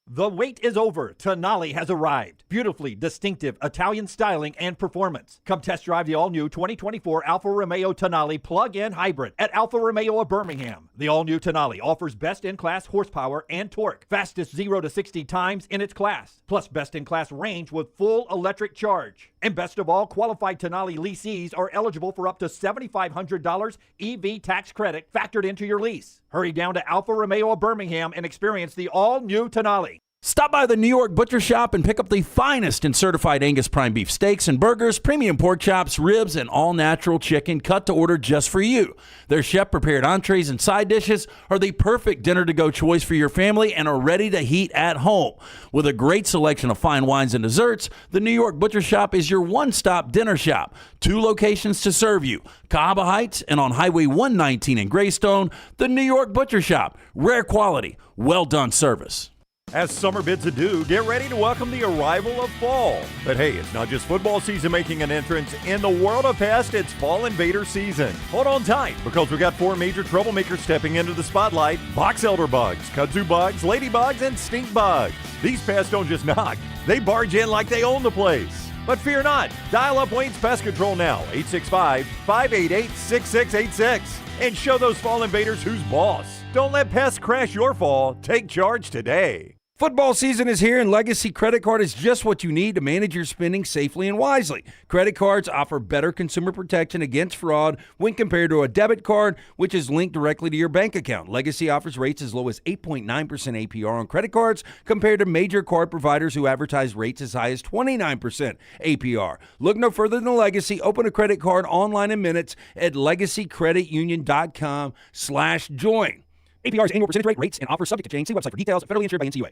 The wait is over. Tonali has arrived. Beautifully distinctive Italian styling and performance. Come test drive the all-new 2024 Alfa Romeo Tonali plug-in hybrid at Alfa Romeo of Birmingham. The all-new Tonali offers best-in-class horsepower and torque, fastest 0 to 60 times in its class, plus best-in-class range with full electric charge. And best of all, qualified Tonali leasees are eligible for up to $7,500 EV tax credit factored into your lease. Hurry down to Alfa Romeo of Birmingham and experience the all-new Tonali. Stop by the New York Butcher Shop and pick up the finest in certified Angus prime beef steaks and burgers, premium pork chops, ribs, and all-natural chicken cut to order just for you. Their chef-prepared entrees and side dishes are the perfect dinner-to-go choice for your family and are ready to heat at home. With a great selection of fine wines and desserts, the New York Butcher Shop is your one-stop dinner shop. 2 locations to serve you, Cahaba Heights and on Highway 119 in Greystone. The New York Butcher Shop. Rare quality, well-done service. As summer bids adieu, get ready to welcome the arrival of fall. But hey, it's not just football season making an entrance. In the world of pest, it's fall invader season. Hold on tight, because we got 4 major troublemakers stepping into the spotlight: box elder bugs, kudzu bugs, ladybugs, and stink bugs. These pests don't just knock, they barge in like they own the place. But fear not, dial up Wayne's Pest Control now, 865-588-6686, and show those fall invaders who's boss. Don't let pests crash your fall. Take charge today. Football season is here, and Legacy Credit Card is just what you need to manage your spending safely and wisely. Credit cards offer better consumer protection against fraud when compared to a debit card, which is linked directly to your bank account. Legacy offers rates as low as 8.9% APR on credit cards compared to major card providers who advertise rates as high as 29% APR. Look no further than Legacy. Open a credit card online in minutes at legacycreditunion.com/join. APR's annual percentage rate, rates, and offers subject to change. See website for details. Federally insured by NCUA.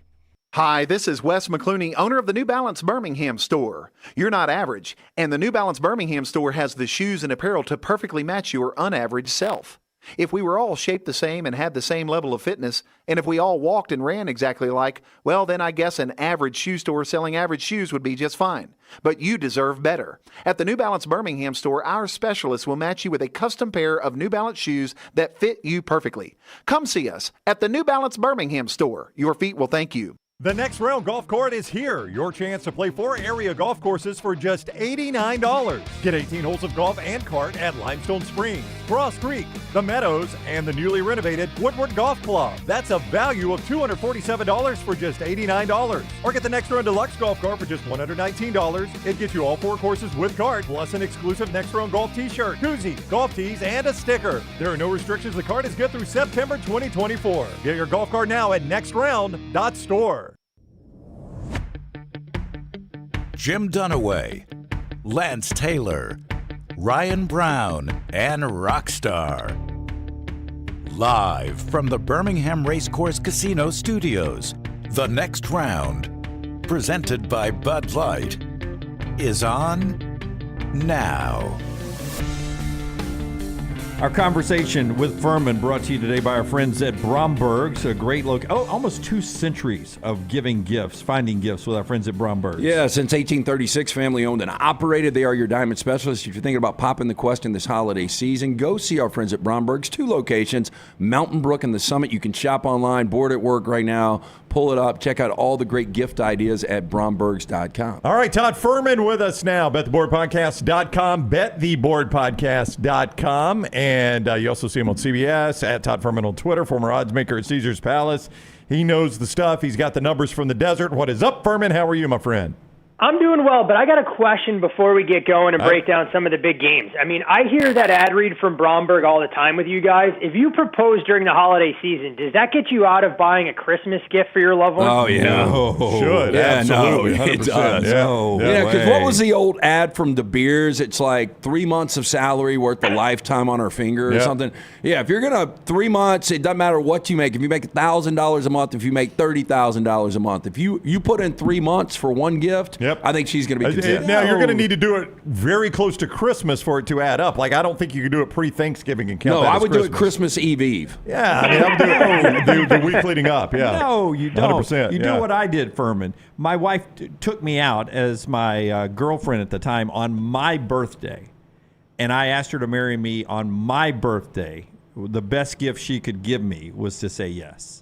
Hi, this is Wes McClooney, owner of the New Balance Birmingham store. You're not average, and the New Balance Birmingham store has the shoes and apparel to perfectly match your unaverage self. If we were all shaped the same and had the same level of fitness, and if we all walked and ran exactly alike, well, then I guess an average shoe store selling average shoes would be just fine. But you deserve better. At the New Balance Birmingham store, our specialists will match you with a custom pair of New Balance shoes that fit you perfectly. Come see us at the New Balance Birmingham store. Your feet will thank you. The Next Round Golf Cart is here. Your chance to play 4 area golf courses for just $89. Get 18 holes of golf and cart at Limestone Springs, Cross Creek, the Meadows, and the newly renovated Woodward Golf Club. That's a value of $247 for just $89. Or get the Next Round Deluxe Golf Cart for just $119. It gets you all 4 courses with cart, plus an exclusive Next Round Golf t-shirt, koozie, golf tees, and a sticker. There are no restrictions. The cart is good through September 2024. Get your golf cart now at nextround.store. Jim Dunaway, Lance Taylor, Ryan Brown, and Rockstar. Live from the Birmingham Racecourse Casino Studios, The Next Round, presented by Bud Light, is on now. Our conversation with Ferman brought to you today by our friends at Bromberg's, a great almost 2 centuries of giving gifts, finding gifts with our friends at Bromberg's. Yeah, since 1836, family owned and operated. They are your diamond specialists. If you're thinking about popping the question this holiday season, go see our friends at Bromberg's. 2 locations, Mountain Brook and the Summit. You can shop online, board at work right now. Pull it up. Check out all the great gift ideas at brombergs.com. All right, Todd Ferman with us now, bettheboardpodcast.com, bettheboardpodcast.com. And you also see him on CBS, at Todd Ferman on Twitter, former oddsmaker at Caesars Palace. He knows the stuff. He's got the numbers from the desert. What is up, Ferman? How are you, my friend? I'm doing well, but I got a question before we get going and break down some of the big games. I mean, I hear that ad read from Bromberg all the time with you guys. If you propose during the holiday season, does that get you out of buying a Christmas gift for your loved one? Oh, yeah. No. Should. Yeah, absolutely. no, 100%. it does. Yeah, because what was the old ad from De Beers? It's like 3 months of salary worth a lifetime on our finger or something. Yeah, if you're going to 3 months, it doesn't matter what you make. If you make $1,000 a month, if you make $30,000 a month, if you put in 3 months for one gift, I think she's going to be content. Now, you're going to need to do it very close to Christmas for it to add up. Like, I don't think you can do it pre-Thanksgiving and count that I as would Christmas. do it Christmas Eve. Yeah, I mean, I would do it the week leading up, yeah. No, you don't. 100%, You do what I did, Ferman. My wife took me out as my girlfriend at the time on my birthday, and I asked her to marry me on my birthday. The best gift she could give me was to say yes.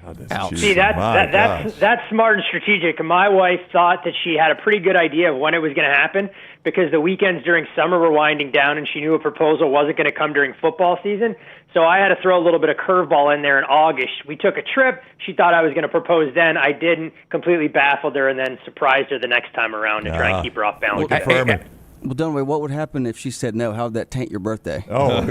God, see, that's smart and strategic. My wife thought that she had a pretty good idea of when it was going to happen because the weekends during summer were winding down and she knew a proposal wasn't going to come during football season. So I had to throw a little bit of curveball in there in August. We took a trip. She thought I was going to propose then. I didn't. Completely baffled her and then surprised her the next time around to try and keep her off balance. Well, Dunaway, what would happen if she said no? How would that taint your birthday? Oh,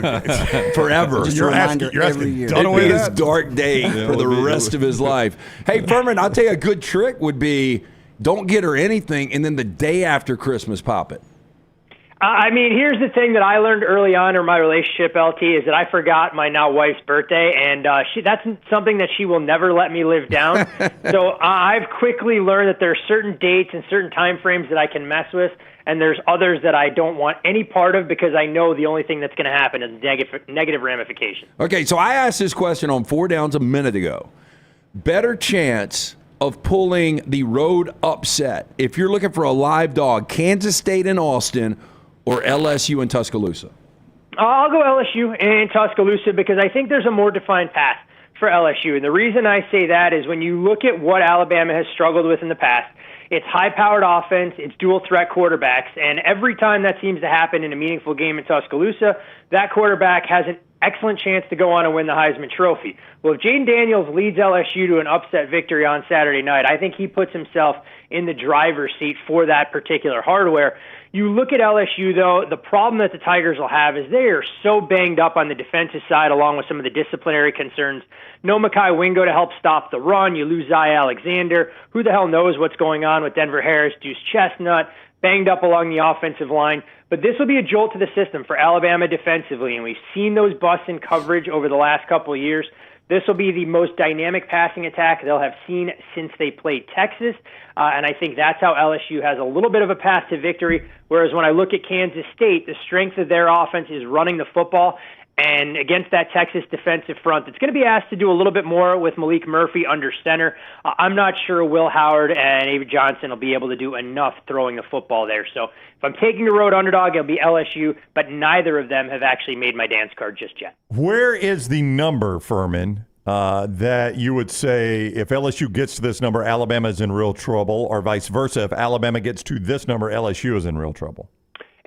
forever. Just a reminder every year. It'd be his dark day for the rest of his life. Hey, Ferman, I'll tell you a good trick would be don't get her anything, and then the day after Christmas, pop it. I mean, here's the thing that I learned early on in my relationship, LT, is that I forgot my now wife's birthday, and that's something that she will never let me live down. So I've quickly learned that there are certain dates and certain time frames that I can mess with, and there's others that I don't want any part of because I know the only thing that's going to happen is negative ramifications. Okay, so I asked this question on 4 Downs a minute ago. Better chance of pulling the road upset if you're looking for a live dog, Kansas State and Austin or LSU and Tuscaloosa? I'll go LSU and Tuscaloosa because I think there's a more defined path for LSU. And the reason I say that is when you look at what Alabama has struggled with in the past, it's high-powered offense, it's dual-threat quarterbacks, and every time that seems to happen in a meaningful game in Tuscaloosa, that quarterback has an excellent chance to go on and win the Heisman Trophy. Well, if Jaden Daniels leads LSU to an upset victory on Saturday night, I think he puts himself in the driver's seat for that particular hardware. You look at LSU, though, the problem that the Tigers will have is they are so banged up on the defensive side along with some of the disciplinary concerns. No Mekhi Wingo to help stop the run. You lose Zy Alexander. Who the hell knows what's going on with Denver Harris, Deuce Chestnut, banged up along the offensive line. But this will be a jolt to the system for Alabama defensively, and we've seen those busts in coverage over the last couple of years. This will be the most dynamic passing attack they'll have seen since they played Texas, and I think that's how LSU has a little bit of a path to victory, whereas when I look at Kansas State, the strength of their offense is running the football, and against that Texas defensive front, it's going to be asked to do a little bit more with Malik Murphy under center. I'm not sure Will Howard and Avery Johnson will be able to do enough throwing the football there. So if I'm taking a road underdog, it'll be LSU, but neither of them have actually made my dance card just yet. Where is the number, Ferman, that you would say if LSU gets to this number, Alabama is in real trouble, or vice versa? If Alabama gets to this number, LSU is in real trouble?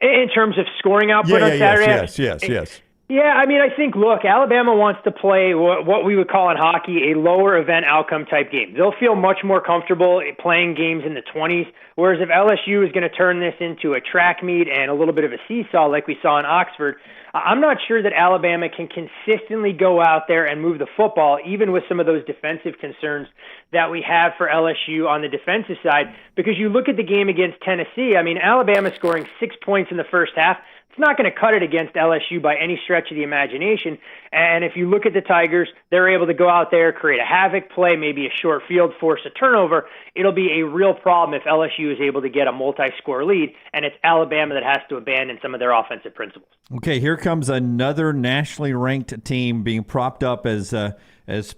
In terms of scoring output on Saturday? Yes. Yeah, I mean, I think, look, Alabama wants to play what we would call in hockey a lower event outcome type game. They'll feel much more comfortable playing games in the 20s, whereas if LSU is going to turn this into a track meet and a little bit of a seesaw like we saw in Oxford, I'm not sure that Alabama can consistently go out there and move the football, even with some of those defensive concerns that we have for LSU on the defensive side, because you look at the game against Tennessee, I mean, Alabama scoring 6 points in the first half, it's not going to cut it against LSU by any stretch of the imagination. And if you look at the Tigers, they're able to go out there, create a havoc play, maybe a short field, force a turnover. It'll be a real problem if LSU is able to get a multi-score lead, and it's Alabama that has to abandon some of their offensive principles. Okay, here comes another nationally ranked team being propped up as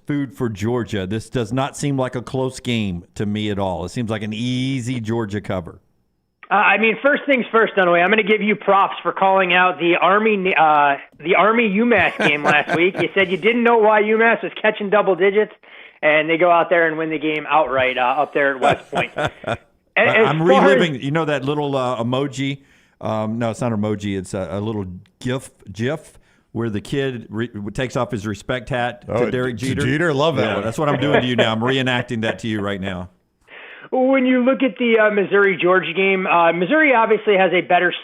food for Georgia. This does not seem like a close game to me at all. It seems like an easy Georgia cover. First things first, Dunaway, I'm going to give you props for calling out the Army UMass game last week. You said you didn't know why UMass was catching double digits, and they go out there and win the game outright up there at West Point. I'm reliving, that little emoji. No, it's not an emoji. It's a little GIF where the kid takes off his respect hat to Derek Jeter. Jeter, love that. Yeah, that's what I'm doing to you now. I'm reenacting that to you right now. When you look at the Missouri-Georgia game, Missouri obviously has a better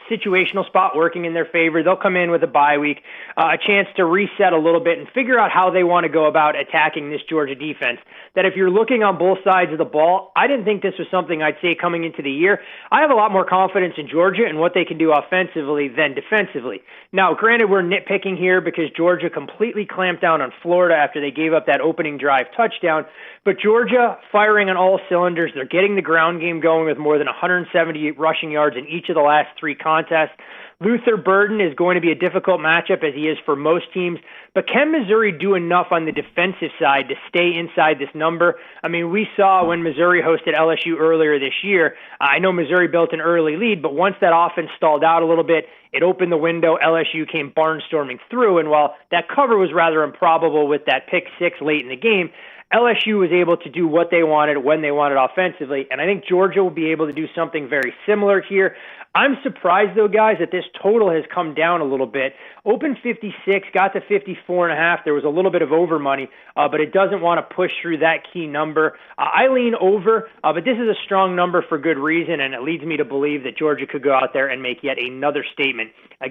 situational spot working in their favor. They'll come in with a bye week, a chance to reset a little bit and figure out how they want to go about attacking this Georgia defense. That if you're looking on both sides of the ball, I didn't think this was something I'd say coming into the year. I have a lot more confidence in Georgia and what they can do offensively than defensively. Now, granted, we're nitpicking here because Georgia completely clamped down on Florida after they gave up that opening drive touchdown. But Georgia firing on all cylinders. They're getting the ground game going with more than 170 rushing yards in each of the last three contests. Luther Burden is going to be a difficult matchup, as he is for most teams. But can Missouri do enough on the defensive side to stay inside this number? I mean, we saw when Missouri hosted LSU earlier this year, I know Missouri built an early lead, but once that offense stalled out a little bit, it opened the window. LSU came barnstorming through, and while that cover was rather improbable with that pick six late in the game, LSU was able to do what they wanted when they wanted offensively, and I think Georgia will be able to do something very similar here. I'm surprised, though, guys, that this total has come down a little bit. Open 56, got to 54.5. There was a little bit of over money, but it doesn't want to push through that key number. I lean over, but this is a strong number for good reason, and it leads me to believe that Georgia could go out there and make yet another statement